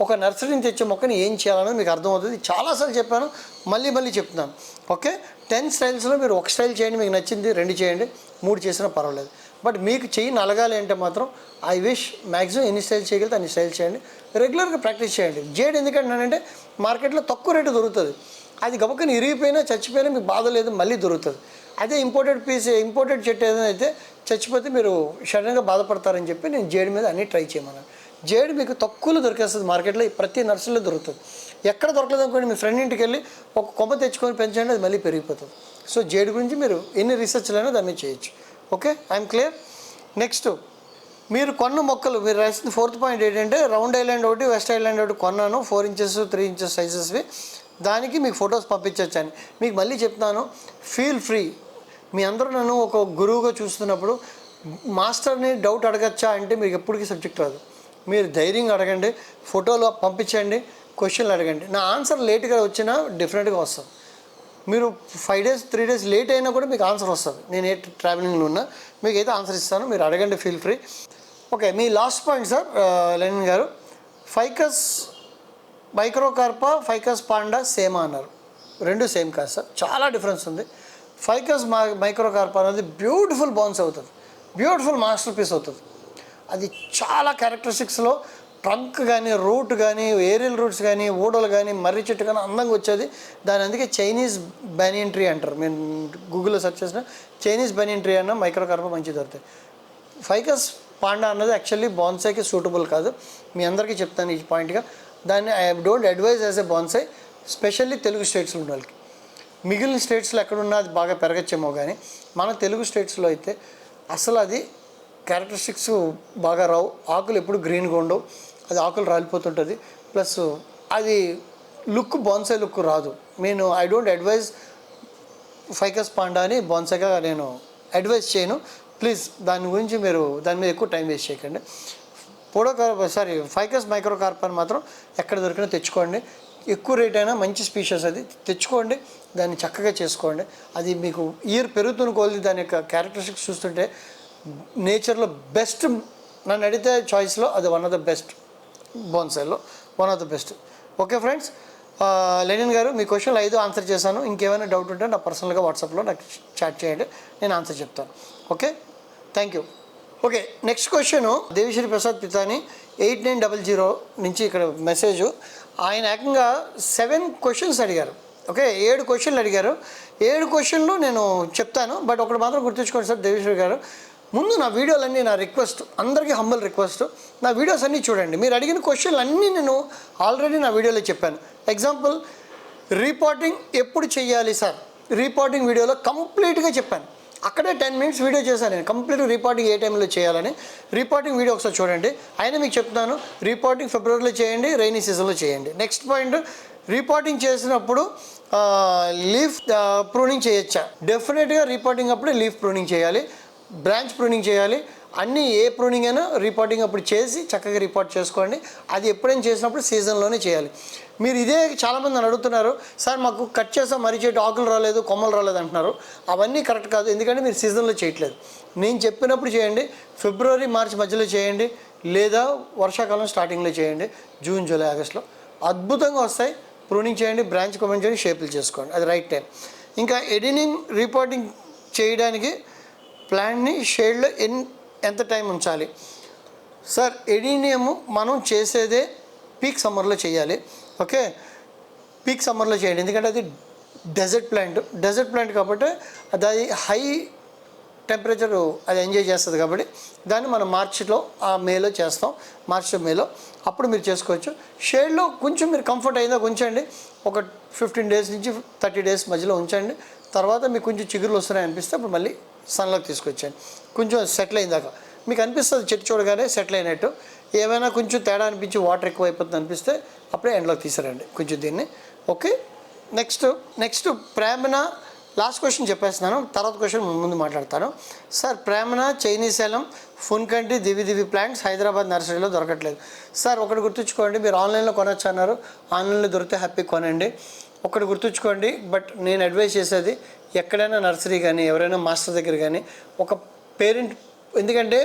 ఒక నర్సరీని తెచ్చే మొక్కని ఏం చేయాలనేది మీకు అర్థమవుతుంది. చాలాసార్లు చెప్పాను, మళ్ళీ చెప్తున్నాను. ఓకే, 10 stylesలో మీరు ఒక స్టైల్ చేయండి, మీకు నచ్చింది 2 చేయండి, 3 చేసినా పర్వాలేదు. బట్ మీకు చెయ్యి నలగాలి అంటే మాత్రం ఐ విష్ మ్యాక్సిమం ఎన్ని స్టైల్స్ చేయగలిగితే అన్ని స్టైల్స్ చేయండి, రెగ్యులర్గా ప్రాక్టీస్ చేయండి. జేడ్ ఎందుకంటే మార్కెట్లో తక్కువ రేటు దొరుకుతుంది, అది గబక్కని ఇరిగిపోయినా చచ్చిపోయినా మీకు బాధ లేదు, మళ్ళీ దొరుకుతుంది. అదే ఇంపోర్టెడ్ చెట్టు ఏదైనా అయితే చచ్చిపోతే మీరు సడన్గా బాధపడతారని చెప్పి నేను జేడ్ మీద అన్నీ ట్రై చేయమన్నాను. జేడ్ మీకు తక్కువలో దొరికేస్తుంది, మార్కెట్లో ప్రతి నర్సరీలో దొరుకుతుంది. ఎక్కడ దొరకలేదు అనుకోండి, మీ ఫ్రెండ్ ఇంటికి వెళ్ళి ఒక కొమ్మ తెచ్చుకొని పెంచండి, అది మళ్ళీ పెరిగిపోతుంది. సో జేడ్ గురించి మీరు ఎన్ని రీసెర్చ్లైనా దాన్ని చేయొచ్చు. Okay, I'm clear. నెక్స్ట్, మీరు కొన్న మొక్కలు మీరు రాసింది 4th point ఏంటంటే, రౌండ్ ఐలాండ్ ఒకటి, వెస్ట్ ఐలాండ్ ఒకటి కొన్నాను, 4 inches 3 inches సైజెస్వి. దానికి మీకు ఫొటోస్ పంపించవచ్చని మీకు మళ్ళీ చెప్తాను. ఫీల్ ఫ్రీ, మీ అందరూ నన్ను ఒక గురువుగా చూస్తున్నప్పుడు మాస్టర్ని డౌట్ అడగచ్చా అంటే మీకు ఎప్పటికీ సబ్జెక్ట్ రాదు. మీరు ధైర్యంగా అడగండి, ఫోటోలు పంపించండి, క్వశ్చన్లు అడగండి. నా ఆన్సర్ లేట్గా వచ్చినా డిఫరెంట్గా వస్తుంది. మీరు 5 days 3 days లేట్ అయినా కూడా మీకు ఆన్సర్ వస్తుంది. నేను ఏ ట్రావెలింగ్లో ఉన్నా మీకు అయితే ఆన్సర్ ఇస్తాను, మీరు అడగండి, ఫీల్ ఫ్రీ. ఓకే, మీ లాస్ట్ పాయింట్ సార్ లెనిన్ గారు, ఫైకస్ మైక్రోకార్పా ఫైకస్ పాండా సేమ్ అన్నారు. 2 సేమ్ కాదు సార్, చాలా డిఫరెన్స్ ఉంది. ఫైకస్ మైక్రోకార్పా అనేది బ్యూటిఫుల్ బాన్స్ అవుతుంది, బ్యూటిఫుల్ మాస్టర్ పీస్ అవుతుంది. అది చాలా క్యారెక్టరిస్టిక్స్లో ట్రంక్ కానీ, రూట్ కానీ, ఏరియల్ రూట్స్ కానీ, ఊడలు కానీ, మర్రి చెట్టు కానీ అందంగా వచ్చేది. దాని అందుకే చైనీస్ బనియన్ ట్రీ అంటారు. నేను గూగుల్లో సెర్చ్ చేసిన చైనీస్ బనియన్ ట్రీ అన్న మైక్రోకార్పా మంచిగా దొరుకుతాయి. ఫైకస్ పాండా అన్నది యాక్చువల్లీ బాన్సైకి సూటబుల్ కాదు, మీ అందరికీ చెప్తాను ఈ పాయింట్గా. దాన్ని I don't advise as a bonsai, specially Telugu స్టేట్స్లో ఉన్న వాళ్ళకి. మిగిలిన స్టేట్స్లో ఎక్కడున్నా అది బాగా పెరగచ్చేమో, కానీ మన తెలుగు స్టేట్స్లో అయితే అసలు అది క్యారెక్టరిస్టిక్స్ బాగా రావు. ఆకులు ఎప్పుడు గ్రీన్గా ఉండవు, అది ఆకులు రాలిపోతుంటుంది. ప్లస్ అది లుక్ బాన్సై లుక్ రాదు. నేను I don't advise ficus panda అని బాన్సైగా నేను అడ్వైజ్ చేయను. ప్లీజ్ దాని గురించి మీరు దాని మీద ఎక్కువ టైం వేస్ట్ చేయకండి. ఫైకస్ మైక్రోకార్పా మాత్రం ఎక్కడ దొరికినా తెచ్చుకోండి. ఎక్కువ రేట్ అయినా మంచి స్పీషీస్ అది తెచ్చుకోండి, దాన్ని చక్కగా చేసుకోండి. అది మీకు ఇయర్ పెరుగుతున్న కొలది దాని యొక్క క్యారెక్టరిస్టిక్స్ చూస్తుంటే నేచర్లో బెస్ట్, నన్ను అడిగితే చాయిస్లో అది వన్ ఆఫ్ ద బెస్ట్, బోన్సాయిలో one of the best. Okay friends, Lenin గారు మీ క్వశ్చన్లు 5 ఆన్సర్ చేశాను. ఇంకేమైనా డౌట్ ఉంటే నా పర్సనల్గా వాట్సాప్లో నాకు చాట్ చేయండి, నేను ఆన్సర్ చెప్తాను. Okay, thank you. Okay, next question Devisri Prasad Pitani 8900 నుంచి ఇక్కడ మెసేజ్. ఆయన ఏకంగా 7 క్వశ్చన్స్ అడిగారు. ఓకే, 7 క్వశ్చన్లు అడిగారు. 7 క్వశ్చన్లు నేను చెప్తాను, బట్ ఒకటి మాత్రం గుర్తుంచుకోండి సార్ దేవిశ్రీ గారు. ముందు నా వీడియోలన్నీ, నా రిక్వెస్ట్ అందరికీ హంబల్ రిక్వెస్ట్, నా వీడియోస్ అన్నీ చూడండి. మీరు అడిగిన క్వశ్చన్లు అన్నీ నేను ఆల్రెడీ నా వీడియోలో చెప్పాను. ఎగ్జాంపుల్, రిపోర్టింగ్ ఎప్పుడు చేయాలి సార్, రిపోర్టింగ్ వీడియోలో కంప్లీట్గా చెప్పాను. అక్కడే 10 minutes వీడియో చేశాను నేను, కంప్లీట్ రిపోర్టింగ్ ఏ టైంలో చేయాలని. రిపోర్టింగ్ వీడియో ఒకసారి చూడండి. అయినా మీకు చెప్తున్నాను, రిపోర్టింగ్ ఫిబ్రవరిలో చేయండి, రైనీ సీజన్లో చేయండి. నెక్స్ట్ పాయింట్, రిపోర్టింగ్ చేసినప్పుడు లీఫ్ ప్రూనింగ్ చేయొచ్చా? డెఫినెట్గా రిపోర్టింగ్ అప్పుడు లీఫ్ ప్రూనింగ్ చేయాలి, బ్రాంచ్ ప్రూనింగ్ చేయాలి. అన్నీ ఏ ప్రూనింగ్ అయినా రిపోర్టింగ్ అప్పుడు చేసి చక్కగా రిపోర్ట్ చేసుకోండి. అది ఎప్పుడైనా చేసినప్పుడు సీజన్లోనే చేయాలి. మీరు ఇదే చాలామంది నన్ను అడుగుతున్నారు, సార్ మాకు కట్ చేసాం మరీ చెట్టు ఆకులు రాలేదు, కొమ్మలు రాలేదు అంటున్నారు. అవన్నీ కరెక్ట్ కాదు, ఎందుకంటే మీరు సీజన్లో చేయట్లేదు. నేను చెప్పినప్పుడు చేయండి, ఫిబ్రవరి మార్చి మధ్యలో చేయండి, లేదా వర్షాకాలం స్టార్టింగ్లో చేయండి, జూన్ జూలై ఆగస్టులో అద్భుతంగా వస్తాయి. ప్రూనింగ్ చేయండి, బ్రాంచ్ కమెంట్ చేయండి, షేపులు చేసుకోండి, అది రైట్ టైం. ఇంకా ఎడినింగ్ రిపోర్టింగ్ చేయడానికి ప్లాంట్ని షేడ్లో ఎంత టైం ఉంచాలి సార్? ఎడీనియము మనం చేసేదే పీక్ సమ్మర్లో చేయాలి. ఓకే, పీక్ సమ్మర్లో చేయండి, ఎందుకంటే అది డెజర్ట్ ప్లాంట్ కాబట్టి అది హై టెంపరేచర్ అది ఎంజాయ్ చేస్తుంది కాబట్టి దాన్ని మనం మార్చిలో మేలో చేస్తాం, మార్చి మేలో అప్పుడు మీరు చేసుకోవచ్చు. షేడ్లో కొంచెం మీరు కంఫర్ట్ అయిందా ఉంచండి, ఒక 15 days నుంచి 30 days మధ్యలో ఉంచండి. తర్వాత మీకు కొంచెం చిగురులు వస్తున్నాయి అనిపిస్తే అప్పుడు మళ్ళీ సన్లోకి తీసుకొచ్చాను. కొంచెం సెటిల్ అయిందాక మీకు అనిపిస్తుంది, చెట్టు చూడగానే సెటిల్ అయినట్టు. ఏమైనా కొంచెం తేడా అనిపించి వాటర్ ఎక్కువ అయిపోతుంది అనిపిస్తే అప్పుడే ఎండ్లోకి తీసారండి కొంచెం దీన్ని. ఓకే, నెక్స్ట్ ప్రేమన, లాస్ట్ క్వశ్చన్ చెప్పేస్తున్నాను, తర్వాత క్వశ్చన్ ముందు మాట్లాడతాను. సార్, ప్రేమన, చైనీస్ ఎలం, ఫున్కంటి, దివి ప్లాంట్స్ హైదరాబాద్ నర్సరీలో దొరకట్లేదు సార్. ఒకటి గుర్తుంచుకోండి, మీరు ఆన్లైన్లో కొనొచ్చు అన్నారు, ఆన్లైన్లో దొరికితే హ్యాపీ కొనండి. ఒకటి గుర్తుంచుకోండి, బట్ నేను అడ్వైస్ చేసేది ఎక్కడైనా నర్సరీ కానీ ఎవరైనా మాస్టర్ దగ్గర కానీ ఒక పేరెంట్, ఎందుకంటే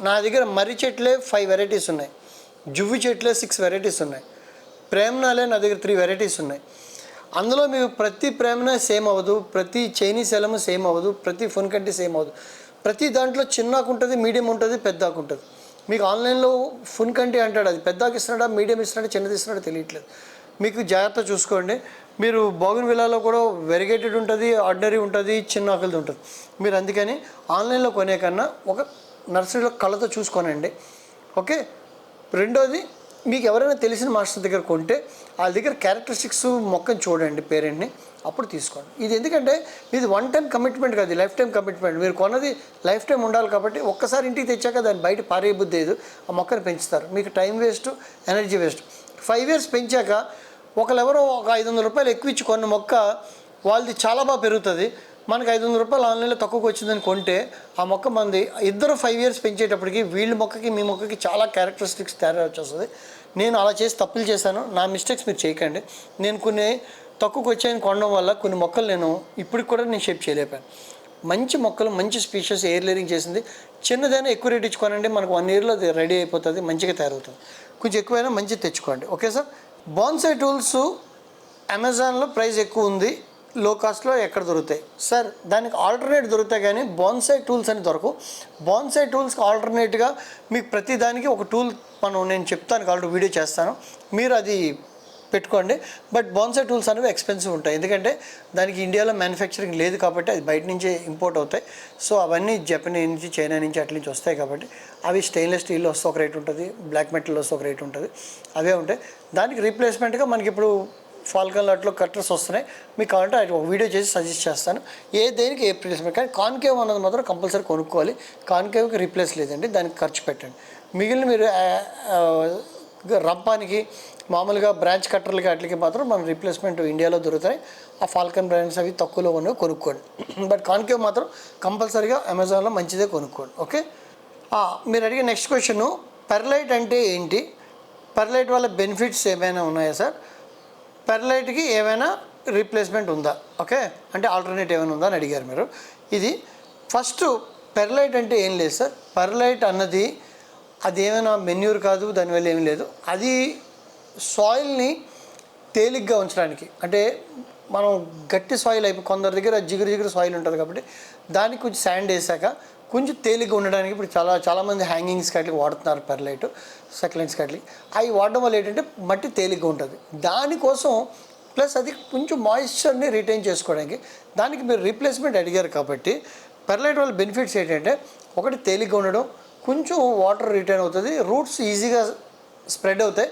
నా దగ్గర మర్రి చెట్లే 5 varieties ఉన్నాయి, జువ్వి చెట్లే 6 varieties ఉన్నాయి, ప్రేమనాలే నా దగ్గర 3 varieties ఉన్నాయి. అందులో మీకు ప్రతి ప్రేమన సేమ్ అవ్వదు, ప్రతి చైనీస్ ఎలము సేమ్ అవ్వదు, ప్రతి ఫున్కంటి సేమ్ అవ్వదు. ప్రతి దాంట్లో చిన్నకు ఉంటుంది, మీడియం ఉంటుంది, పెద్దకు ఉంటుంది. మీకు ఆన్లైన్లో ఫున్కంటి అంటాడు, అది పెద్దకి ఇస్తున్నాడా, మీడియం ఇస్తున్నాడా, చిన్నది ఇస్తున్నాడా తెలియట్లేదు. మీకు జాగ్రత్త చూసుకోండి. మీరు బోగన్విల్లాలో కూడా వెరిగేటెడ్ ఉంటుంది, ఆర్డినరీ ఉంటుంది, చిన్న ఆకులది ఉంటుంది. మీరు అందుకని ఆన్లైన్లో కొనే కన్నా ఒక నర్సరీలో కళ్ళతో చూసుకోనండి. ఓకే, రెండోది, మీకు ఎవరైనా తెలిసిన మాస్టర్ దగ్గర కొంటే వాళ్ళ దగ్గర క్యారెక్టరిస్టిక్స్ మొక్కని చూడండి, పేరెంట్ని, అప్పుడు తీసుకోండి. ఇది ఎందుకంటే ఇది 1 time కమిట్మెంట్ కాదు, లైఫ్ టైం కమిట్మెంట్. మీరు కొన్నది లైఫ్ టైం ఉండాలి కాబట్టి ఒక్కసారి ఇంటికి తెచ్చాక దాన్ని బయట పారేయబుద్ధి లేదు, ఆ మొక్కని పెంచుతారు. మీకు time waste, energy waste. 5 years పెంచాక ఒకరెవరో ఒక 500 రూపాయలు ఎక్కువ ఇచ్చి కొన్న మొక్క వాళ్ళది చాలా బాగా పెరుగుతుంది. మనకి 500 రూపాయలు ఆన్లైన్లో తక్కువకి వచ్చిందని కొంటే ఆ మొక్క మనది ఇద్దరు 5 years పెంచేటప్పటికి వీళ్ళ మొక్కకి మీ మొక్కకి చాలా క్యారెక్టరిస్టిక్స్ తేడా వచ్చేస్తుంది. నేను అలా చేసి తప్పులు చేశాను, నా మిస్టేక్స్ మీరు చేయకండి. నేను కొన్ని తక్కువకి వచ్చాయని కొనడం వల్ల కొన్ని మొక్కలు నేను ఇప్పటికి కూడా నేను షేప్ చేయలేపాను. మంచి మొక్కలు, మంచి స్పీషీస్ ఎయిర్ లేరింగ్ చేసింది, చిన్నదైనా ఎక్కువ రేట్ ఇచ్చుకోనండి, మనకు 1 yearలో అది రెడీ అయిపోతుంది, మంచిగా తయారవుతుంది. కొంచెం ఎక్కువైనా మంచిగా తెచ్చుకోండి. Okay sir. బాన్సాయ్ టూల్స్ అమెజాన్లో ప్రైస్ ఎక్కువ ఉంది, లో కాస్ట్లో ఎక్కడ దొరుకుతాయి సార్? దానికి ఆల్టర్నేట్ దొరుకుతాయి కానీ బాన్సాయ్ టూల్స్ అని దొరకవు. బాన్సాయ్ టూల్స్కి ఆల్టర్నేట్గా మీకు ప్రతి దానికి ఒక టూల్ నేను చెప్తాను, కాబట్టి వీడియో చేస్తాను, మీరు అది పెట్టుకోండి. బట్ బాన్సాయ్ టూల్స్ అనేవి ఎక్స్పెన్సివ్ ఉంటాయి, ఎందుకంటే దానికి ఇండియాలో మ్యానుఫ్యాక్చరింగ్ లేదు కాబట్టి అది బయట నుంచే ఇంపోర్ట్ అవుతాయి. సో అవన్నీ జపనీస్ నుంచి, చైనా నుంచి అట్ల నుంచి వస్తాయి కాబట్టి అవి స్టెయిన్లెస్ స్టీల్లో వస్తే ఒక రేట్ ఉంటుంది, బ్లాక్ మెటల్లో వస్తే ఒక రేట్ ఉంటుంది, అవే ఉంటాయి. దానికి రీప్లేస్మెంట్గా మనకి ఇప్పుడు ఫాల్కన్ లాట్లో కట్టర్స్ వస్తున్నాయి, మీకు కావాలంటే అది ఒక వీడియో చేసి సజెస్ట్ చేస్తాను, దేనికి ఏ రీప్లేస్మెంట్. కానీ కాన్కేవ్ అన్నది మాత్రం కంపల్సరీ కొనుక్కోవాలి, కాన్కేవ్కి రీప్లేస్ లేదండి, దానికి ఖర్చు పెట్టండి. మిగిలిన మీరు రంపానికి మామూలుగా బ్రాంచ్ కట్టర్లకి వాటికి మాత్రం మన రీప్లేస్మెంట్ ఇండియాలో దొరుకుతాయి. ఆ ఫాల్కన్ బ్రాండ్స్ అవి తక్కువలో ఉన్నవి కొనుక్కోండి. బట్ కాన్కేవ్ మాత్రం కంపల్సరీగా అమెజాన్లో మంచిదే కొనుక్కోండి. ఓకే, మీరు అడిగే నెక్స్ట్ క్వశ్చన్, పెర్లైట్ అంటే ఏంటి, పెర్లైట్ వల్ల బెనిఫిట్స్ ఏమైనా ఉన్నాయా సార్? పెర్లైట్కి ఏమైనా రీప్లేస్మెంట్ ఉందా, ఓకే, అంటే ఆల్టర్నేట్ ఏమైనా ఉందా అని అడిగారు మీరు. ఇది ఫస్ట్ పెర్లైట్ అంటే ఏం లేదు సార్. పెర్లైట్ అన్నది అది ఏమైనా మెన్యూర్ కాదు, దానివల్ల ఏమీ లేదు. అది సాయిల్ని తేలిగ్గా ఉంచడానికి, అంటే మనం గట్టి సాయిల్ అయిపోయి కొందరి దగ్గర జిగురు సాయిల్ ఉంటుంది కాబట్టి దానికి కొంచెం శాండ్ వేసాక కొంచెం తేలిగ్గా ఉండడానికి ఇప్పుడు చాలామంది హ్యాంగింగ్స్ కట్లకి వాడుతున్నారు పెర్లైట్, సక్లెంట్స్ కట్లకి. అవి వాడడం వల్ల ఏంటంటే మట్టి తేలిగ్గా ఉంటుంది. దానికోసం ప్లస్ అది కొంచెం మాయిశ్చర్ని రిటైన్ చేసుకోవడానికి దానికి మీరు రీప్లేస్మెంట్ అడిగారు కాబట్టి పెర్లైట్ వల్ల బెనిఫిట్స్ ఏంటంటే ఒకటి తేలిగ్గా ఉండడం, కొంచెం వాటర్ రిటైన్ అవుతుంది, రూట్స్ ఈజీగా స్ప్రెడ్ అవుతాయి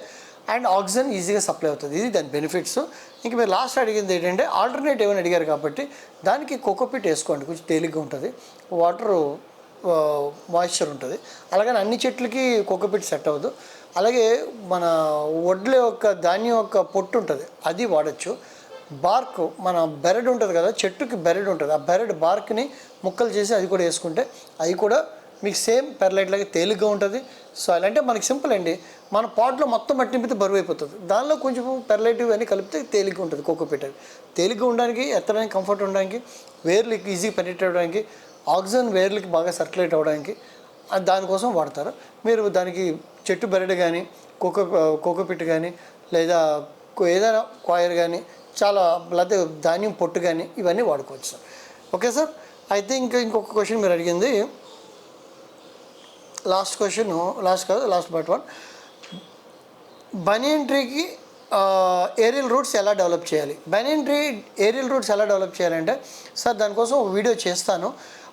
అండ్ ఆక్సిజన్ ఈజీగా సప్లై అవుతుంది. ఇది దాని బెనిఫిట్స్. ఇంక మీరు లాస్ట్ అడిగింది ఏంటంటే ఆల్టర్నేట్ ఏమైనా అడిగారు కాబట్టి దానికి కోకోపీట్ వేసుకోండి, కొంచెం తేలిగ్గా ఉంటుంది, వాటరు మాయిశ్చర్ ఉంటుంది. అలాగని అన్ని చెట్లకి కోకోపీట్ సెట్ అవ్వదు. అలాగే మన వడ్ల యొక్క ధాన్యం యొక్క పొట్టు ఉంటుంది, అది వాడచ్చు. బార్క్ మన బెరడ్ ఉంటుంది కదా, చెట్టుకి బెరడ్ ఉంటుంది, ఆ బెరడ్ బార్క్ని ముక్కలు చేసి అది కూడా వేసుకుంటే అది కూడా మీకు సేమ్ పెర్లైట్ లాగా తేలిగ్గా ఉంటుంది. సాయిల్ అంటే మనకి సింపుల్ అండి, మన పాట్లో మొత్తం మట్టి నింపితే బరువు అయిపోతుంది, దానిలో కొంచెం పెర్లైట్ అన్నీ కలిపితే తేలిగ్గా ఉంటుంది. కోకోపీట్ అది తేలిగ్గా ఉండడానికి, ఎత్తడానికి, కంఫర్ట్ ఉండడానికి, వేర్లకి ఈజీగా పెనిట్రేట్ అవ్వడానికి, ఆక్సిజన్ వేర్లకి బాగా సర్క్యులేట్ అవ్వడానికి దానికోసం వాడతారు. మీరు దానికి చెట్టు బెరడు కానీ కోకోపీట్ కానీ లేదా ఏదైనా కాయర్ కానీ చాలా లేకపోతే ధాన్యం పొట్టు కానీ ఇవన్నీ వాడుకోవచ్చు సార్. Okay sir. అయితే ఇంకొక క్వశ్చన్ మీరు అడిగింది, లాస్ట్ క్వశ్చన్, లాస్ట్ పార్ట్ 1, బనియన్ ట్రీకి ఏరియల్ రూట్స్ ఎలా డెవలప్ చేయాలి. బనియన్ ట్రీ ఏరియల్ రూట్స్ ఎలా డెవలప్ చేయాలంటే సార్ దానికోసం ఒక వీడియో చేస్తాను.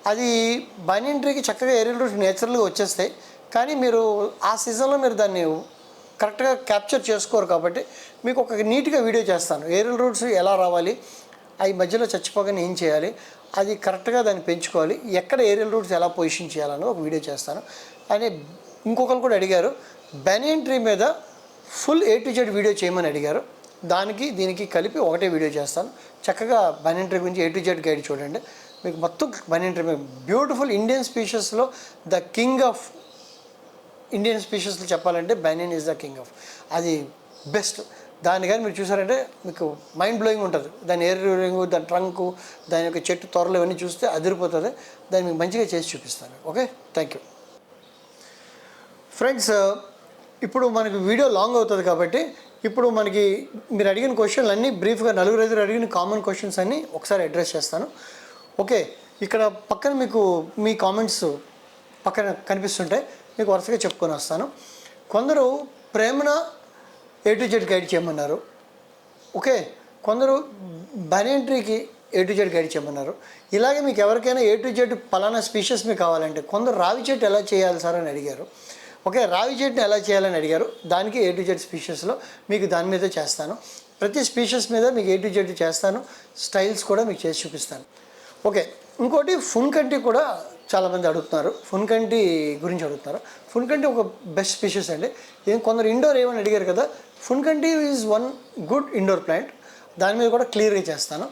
అది బనియన్ ట్రీకి చక్కగా ఏరియల్ రూట్స్ నేచురల్గా వచ్చేస్తాయి, కానీ మీరు ఆ సీజన్లో మీరు దాన్ని కరెక్ట్గా క్యాప్చర్ చేసుకోరు కాబట్టి మీకు ఒక నీట్గా వీడియో చేస్తాను. ఏరియల్ రూట్స్ ఎలా రావాలి, అవి మధ్యలో చచ్చిపోగానే ఏం చేయాలి, అది కరెక్ట్గా దాన్ని పెంచుకోవాలి, ఎక్కడ ఏరియల్ రూట్స్ ఎలా పొజిషన్ చేయాలని ఒక వీడియో చేస్తాను. అని ఇంకొకరు కూడా అడిగారు, బనియన్ ట్రీ మీద full A to Z video చేయమని అడిగారు. దీనికి కలిపి ఒకటే వీడియో చేస్తాను. చక్కగా బనియన్ ట్రీ గురించి A to Z గైడ్ చూడండి, మీకు మొత్తం బనియన్ ట్రీ బ్యూటిఫుల్ ఇండియన్ స్పీషీస్లో ద కింగ్ ఆఫ్ ఇండియన్ స్పీషీస్లో చెప్పాలంటే banyan is the king of, అది బెస్ట్. దాన్ని కానీ మీరు చూసారంటే మీకు మైండ్ బ్లోయింగ్ ఉంటుంది. దాని ఏరింగ్, దాని ట్రంకు, దాని యొక్క చెట్టు తొరలు ఇవన్నీ చూస్తే అదిరిపోతుంది. దాన్ని మీకు మంచిగా చేసి చూపిస్తాను. Okay, thank you friends. ఇప్పుడు మనకి వీడియో లాంగ్ అవుతుంది కాబట్టి ఇప్పుడు మనకి మీరు అడిగిన క్వశ్చన్లు అన్నీ బ్రీఫ్గా 4-5 అడిగిన కామన్ క్వశ్చన్స్ అన్నీ ఒకసారి అడ్రస్ చేస్తాను. ఓకే, ఇక్కడ పక్కన మీకు మీ కామెంట్స్ పక్కన కనిపిస్తుంటాయి, మీకు వరుసగా చెప్పుకొని వస్తాను. కొందరు ప్రేమన A to Z గైడ్ చేయమన్నారు. ఓకే, కొందరు బనియన్ ట్రీకి A to Z గైడ్ చేయమన్నారు. ఇలాగే మీకు ఎవరికైనా A to Z పలానా స్పీషీస్ మీకు కావాలంటే, కొందరు రావి చెట్టు ఎలా చేయాలి సార్ అని అడిగారు. ఓకే, రావి చెట్టుని ఎలా చేయాలని అడిగారు. దానికి A to Z స్పీషీస్లో మీకు దాని మీద చేస్తాను. ప్రతి స్పీషీస్ మీద మీకు A to Z చేస్తాను, స్టైల్స్ కూడా మీకు చేసి చూపిస్తాను. ఓకే, ఇంకోటి ఫున్కంటి కూడా చాలామంది అడుగుతున్నారు, ఫున్కంటి గురించి అడుగుతున్నారు. ఫున్కంటి ఒక బెస్ట్ స్పీషీస్ అండి. కొందరు ఇండోర్ ఏమని అడిగారు కదా, ఫున్కంటి is one good indoor plant, దాని మీద కూడా క్లియర్గా చేస్తాను.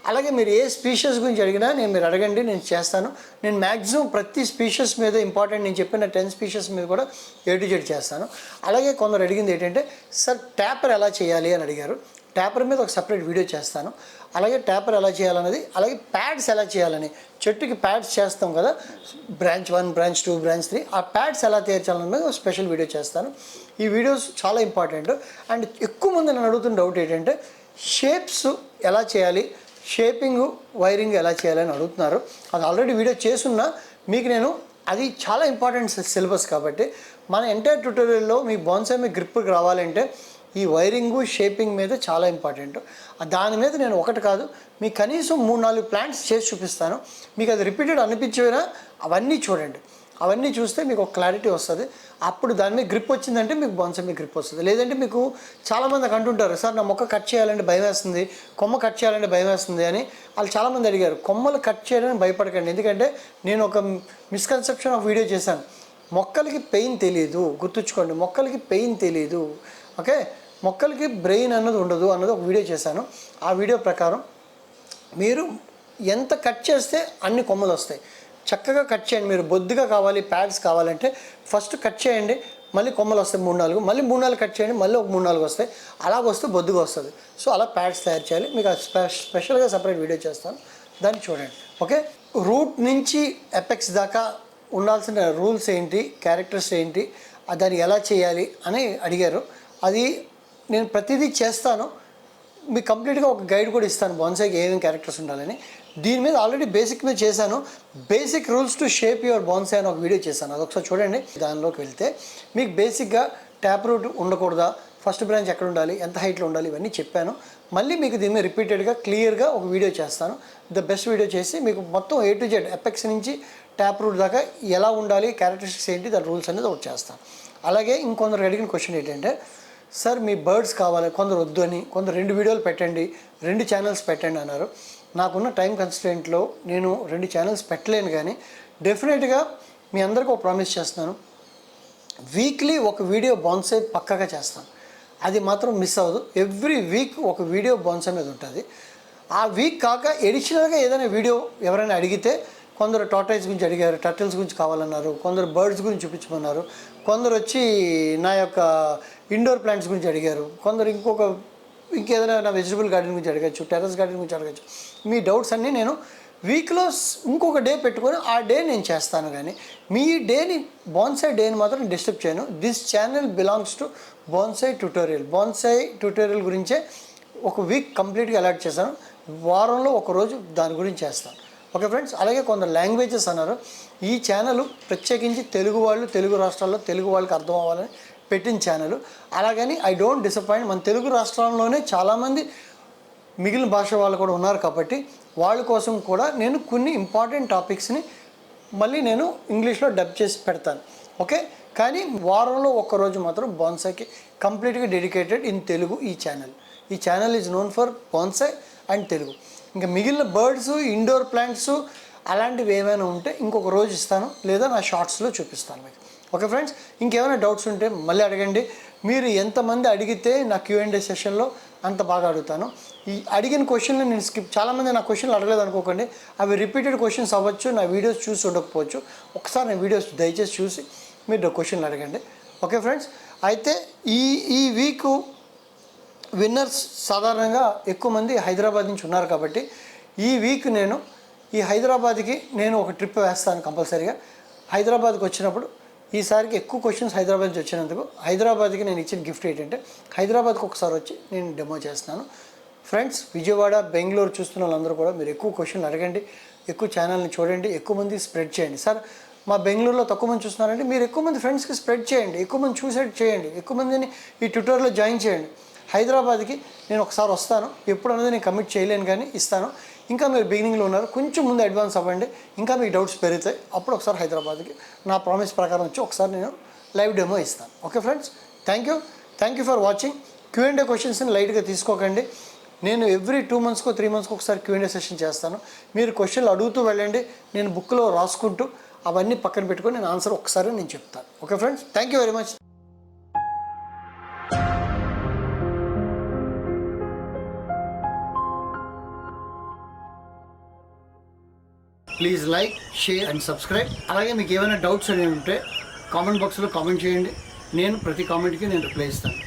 అలాగే మీరు ఏ స్పీషీస్ గురించి అడిగినా మీరు అడగండి, నేను చేస్తాను. నేను మ్యాక్సిమం ప్రతి స్పీషీస్ మీద ఇంపార్టెంట్ నేను చెప్పిన 10 స్పీషీస్ మీద కూడా A to Z చేస్తాను. అలాగే కొందరు అడిగింది ఏంటంటే సార్ ట్యాపర్ ఎలా చేయాలి అని అడిగారు. ట్యాపర్ మీద ఒక సపరేట్ వీడియో చేస్తాను. అలాగే ట్యాపర్ ఎలా చేయాలన్నది, అలాగే ప్యాడ్స్ ఎలా చేయాలని, చెట్టుకి ప్యాడ్స్ చేస్తాం కదా, బ్రాంచ్ 1, బ్రాంచ్ 2, బ్రాంచ్ 3, ఆ ప్యాడ్స్ ఎలా తయారు చేయాలన్నది ఒక స్పెషల్ వీడియో చేస్తాను. ఈ వీడియోస్ చాలా ఇంపార్టెంట్. అండ్ ఎక్కువ మంది నన్ను అడుగుతున్న డౌట్ ఏంటంటే షేప్స్ ఎలా చేయాలి, షేపింగ్, వైరింగ్ ఎలా చేయాలని అడుగుతున్నారు. అది ఆల్రెడీ వీడియో చేసున్నా మీకు నేను, అది చాలా ఇంపార్టెంట్ సిలబస్ కాబట్టి మన ఎంటైర్ ట్యూటోరియల్లో మీ బోన్సాయ్ మీ గ్రిప్కి రావాలంటే ఈ వైరింగు, షేపింగ్ మీద చాలా ఇంపార్టెంట్. దాని మీద నేను ఒకటి కాదు మీకు కనీసం 3-4 ప్లాంట్స్ చేసి చూపిస్తాను. మీకు అది రిపీటెడ్ అనిపించేనా అవన్నీ చూడండి, అవన్నీ చూస్తే మీకు ఒక క్లారిటీ వస్తుంది. అప్పుడు దాని మీద గ్రిప్ వచ్చిందంటే మీకు బోన్సాయ్ మీద గ్రిప్ వస్తుంది. లేదంటే మీకు చాలామందికి అంటుంటారు సార్ నా మొక్క కట్ చేయాలంటే భయం వేస్తుంది, కొమ్మ కట్ చేయాలంటే భయం వేస్తుంది అని వాళ్ళు చాలామంది అడిగారు. కొమ్మలు కట్ చేయడానికి భయపడకండి, ఎందుకంటే నేను ఒక మిస్కన్సెప్షన్ ఆఫ్ వీడియో చేశాను. మొక్కలకి పెయిన్ తెలియదు, గుర్తుంచుకోండి, మొక్కలకి పెయిన్ తెలియదు. ఓకే, మొక్కలకి బ్రెయిన్ అన్నది ఉండదు అన్నది ఒక వీడియో చేశాను. ఆ వీడియో ప్రకారం మీరు ఎంత కట్ చేస్తే అన్ని కొమ్మలు వస్తాయి. చక్కగా కట్ చేయండి. మీరు బొద్దుగా కావాలి, ప్యాడ్స్ కావాలంటే ఫస్ట్ కట్ చేయండి. మళ్ళీ కొమ్మలు వస్తాయి 3-4, మళ్ళీ 3-4 కట్ చేయండి, మళ్ళీ ఒక 3-4 వస్తాయి. అలాగ వస్తే బొద్దుగా వస్తుంది. సో అలా ప్యాడ్స్ తయారు చేయాలి. మీకు స్పెషల్గా సపరేట్ వీడియో చేస్తాను, దాన్ని చూడండి. ఓకే, రూట్ నుంచి ఎపెక్స్ దాకా ఉండాల్సిన రూల్స్ ఏంటి, క్యారెక్టర్స్ ఏంటి, దాన్ని ఎలా చేయాలి అని అడిగారు. అది నేను ప్రతిదీ చేస్తాను. మీకు కంప్లీట్గా ఒక గైడ్ కూడా ఇస్తాను బాన్సాయికి ఏమేమి క్యారెక్టర్స్ ఉండాలని. దీని మీద ఆల్రెడీ బేసిక్ మీద చేశాను. Basic rules to shape your bonsai అని ఒక వీడియో చేశాను, అదొకసారి చూడండి. దానిలోకి వెళ్తే మీకు బేసిక్గా ట్యాప్ రూట్ ఉండకూడదా, ఫస్ట్ బ్రాంచ్ ఎక్కడ ఉండాలి, ఎంత హైట్లో ఉండాలి, ఇవన్నీ చెప్పాను. మళ్ళీ మీకు దీని మీద రిపీటెడ్గా క్లియర్గా ఒక వీడియో చేస్తాను. ద బెస్ట్ వీడియో చేసి మీకు మొత్తం A to Z ఎపెక్స్ నుంచి ట్యాప్ రూట్ దాకా ఎలా ఉండాలి, క్యారెక్టరిస్టిక్స్ ఏంటి, దాని రూల్స్ అనేది ఒకటి చేస్తాను. అలాగే ఇంకొందరు అడిగిన క్వశ్చన్ ఏంటంటే, సార్ మీ బర్డ్స్ కావాలి, కొందరు వద్దు అని, కొందరు 2 వీడియోలు పెట్టండి, 2 ఛానల్స్ పెట్టండి అన్నారు. నాకున్న టైం కన్స్ట్రెంట్లో నేను 2 ఛానల్స్ పెట్టలేను, కానీ డెఫినెట్గా మీ అందరికీ ఒక ప్రామిస్ చేస్తున్నాను, వీక్లీ ఒక వీడియో బాన్సాయి పక్కగా చేస్తాను. అది మాత్రం మిస్ అవ్వదు. ఎవ్రీ వీక్ ఒక వీడియో బాన్సాయి మీద ఉంటుంది. ఆ వీక్ కాక ఎడిషనల్గా ఏదైనా వీడియో ఎవరైనా అడిగితే, కొందరు టార్టాయిస్ గురించి అడిగారు, టర్టిల్స్ గురించి కావాలన్నారు, కొందరు బర్డ్స్ గురించి చూపించమన్నారు, కొందరు వచ్చి నా యొక్క ఇండోర్ ప్లాంట్స్ గురించి అడిగారు, కొందరు ఇంకేదైనా నా వెజిటబుల్ గార్డెన్ గురించి అడగచ్చు, టెర్రస్ గార్డెన్ గురించి అడగచ్చు. మీ డౌట్స్ అన్నీ నేను వీక్లో ఇంకొక డే పెట్టుకొని ఆ డే నేను చేస్తాను. కానీ మీ డేని, బాన్సాయి డేని మాత్రం డిస్టర్బ్ చేయను. This channel belongs to bonsai tutorial. Bonsai tutorial గురించే ఒక వీక్ కంప్లీట్గా అలాట్ చేశాను. వారంలో ఒకరోజు దాని గురించి చేస్తాను. ఓకే ఫ్రెండ్స్, అలాగే కొందరు లాంగ్వేజెస్ అన్నారు. ఈ ఛానల్ ప్రత్యేకించి తెలుగు వాళ్ళు, తెలుగు రాష్ట్రాల్లో తెలుగు వాళ్ళకి అర్థం అవ్వాలని పెట్టిన ఛానల్. అలాగని ఐ డోంట్ డిసప్పాయింట్. మన తెలుగు రాష్ట్రాల్లోనే చాలామంది మిగిలిన భాష వాళ్ళు కూడా ఉన్నారు కాబట్టి వాళ్ళ కోసం కూడా నేను కొన్ని ఇంపార్టెంట్ టాపిక్స్ని మళ్ళీ నేను ఇంగ్లీష్లో డబ్ చేసి పెడతాను. ఓకే, కానీ వారంలో ఒక్కరోజు మాత్రం బాన్సాయికి కంప్లీట్గా డెడికేటెడ్ ఇన్ తెలుగు. ఈ channel is known for bonsai and Telugu. ఇంకా మిగిలిన బర్డ్స్, ఇండోర్ ప్లాంట్స్ అలాంటివి ఏమైనా ఉంటే ఇంకొక రోజు ఇస్తాను, లేదా నా షార్ట్స్లో చూపిస్తాను మీకు. ఓకే ఫ్రెండ్స్, ఇంకేమైనా డౌట్స్ ఉంటే మళ్ళీ అడగండి. మీరు ఎంతమంది అడిగితే నా Q&A సెషన్లో అంత బాగా అడుగుతాను. ఈ అడిగిన క్వశ్చన్లు నేను చాలామంది నా క్వశ్చన్లు అడగలేదు అనుకోకండి, అవి రిపీటెడ్ క్వశ్చన్స్ అవ్వచ్చు, నా వీడియోస్ చూసి ఉండకపోవచ్చు. ఒకసారి నా వీడియోస్ దయచేసి చూసి మీరు క్వశ్చన్లు అడగండి. ఓకే ఫ్రెండ్స్, అయితే ఈ వీక్ విన్నర్స్ సాధారణంగా ఎక్కువ మంది హైదరాబాద్ నుంచి ఉన్నారు కాబట్టి ఈ వీక్ నేను ఈ హైదరాబాద్కి ఒక ట్రిప్ వేస్తాను కంపల్సరీగా. హైదరాబాద్కి వచ్చినప్పుడు ఈసారికి ఎక్కువ క్వశ్చన్స్ హైదరాబాద్ నుంచి వచ్చినందుకు హైదరాబాద్కి నేను ఇచ్చిన గిఫ్ట్ ఏంటంటే, హైదరాబాద్కి ఒకసారి వచ్చి నేను డెమో చేస్తున్నాను. ఫ్రెండ్స్, విజయవాడ, బెంగళూరు చూస్తున్న వాళ్ళందరూ కూడా మీరు ఎక్కువ క్వశ్చన్లు అడగండి, ఎక్కువ ఛానల్ని చూడండి, ఎక్కువ మంది స్ప్రెడ్ చేయండి. సార్ మా బెంగళూరులో తక్కువ మంది చూస్తున్నారంటే మీరు ఎక్కువ మంది ఫ్రెండ్స్కి స్ప్రెడ్ చేయండి, ఎక్కువ మంది చూసేట్టు చేయండి, ఎక్కువ మందిని ఈ ట్యూటర్లో జాయిన్ చేయండి. హైదరాబాద్కి నేను ఒకసారి వస్తాను, ఎప్పుడు అనేది నేను కమిట్ చేయలేను కానీ ఇస్తాను. ఇంకా మీరు బిగినింగ్లో ఉన్నారు, కొంచెం ముందు అడ్వాన్స్ అవ్వండి, ఇంకా మీకు డౌట్స్ పెరుగుతాయి. అప్పుడు ఒకసారి హైదరాబాద్కి నా ప్రామిస్ ప్రకారం వచ్చి ఒకసారి నేను లైవ్ డెమో ఇస్తాను. Okay friends, thank you for watching. Q&A క్వశ్చన్స్ని లైట్గా తీసుకోకండి. నేను ఎవ్రీ 2 monthsకో 3 monthsకో ఒకసారి Q&A సెషన్ చేస్తాను. మీరు క్వశ్చన్లు అడుగుతూ వెళ్ళండి, నేను బుక్లో రాసుకుంటూ అవన్నీ పక్కన పెట్టుకొని నేను ఆన్సర్ ఒకసారి నేను చెప్తాను. Okay friends, thank you very much. Please like, share and subscribe. అలాగే మీకు ఏమైనా డౌట్స్ అనేవి ఉంటే కామెంట్ బాక్స్లో కామెంట్ చేయండి. నేను ప్రతి కామెంట్కి రిప్లై ఇస్తాను.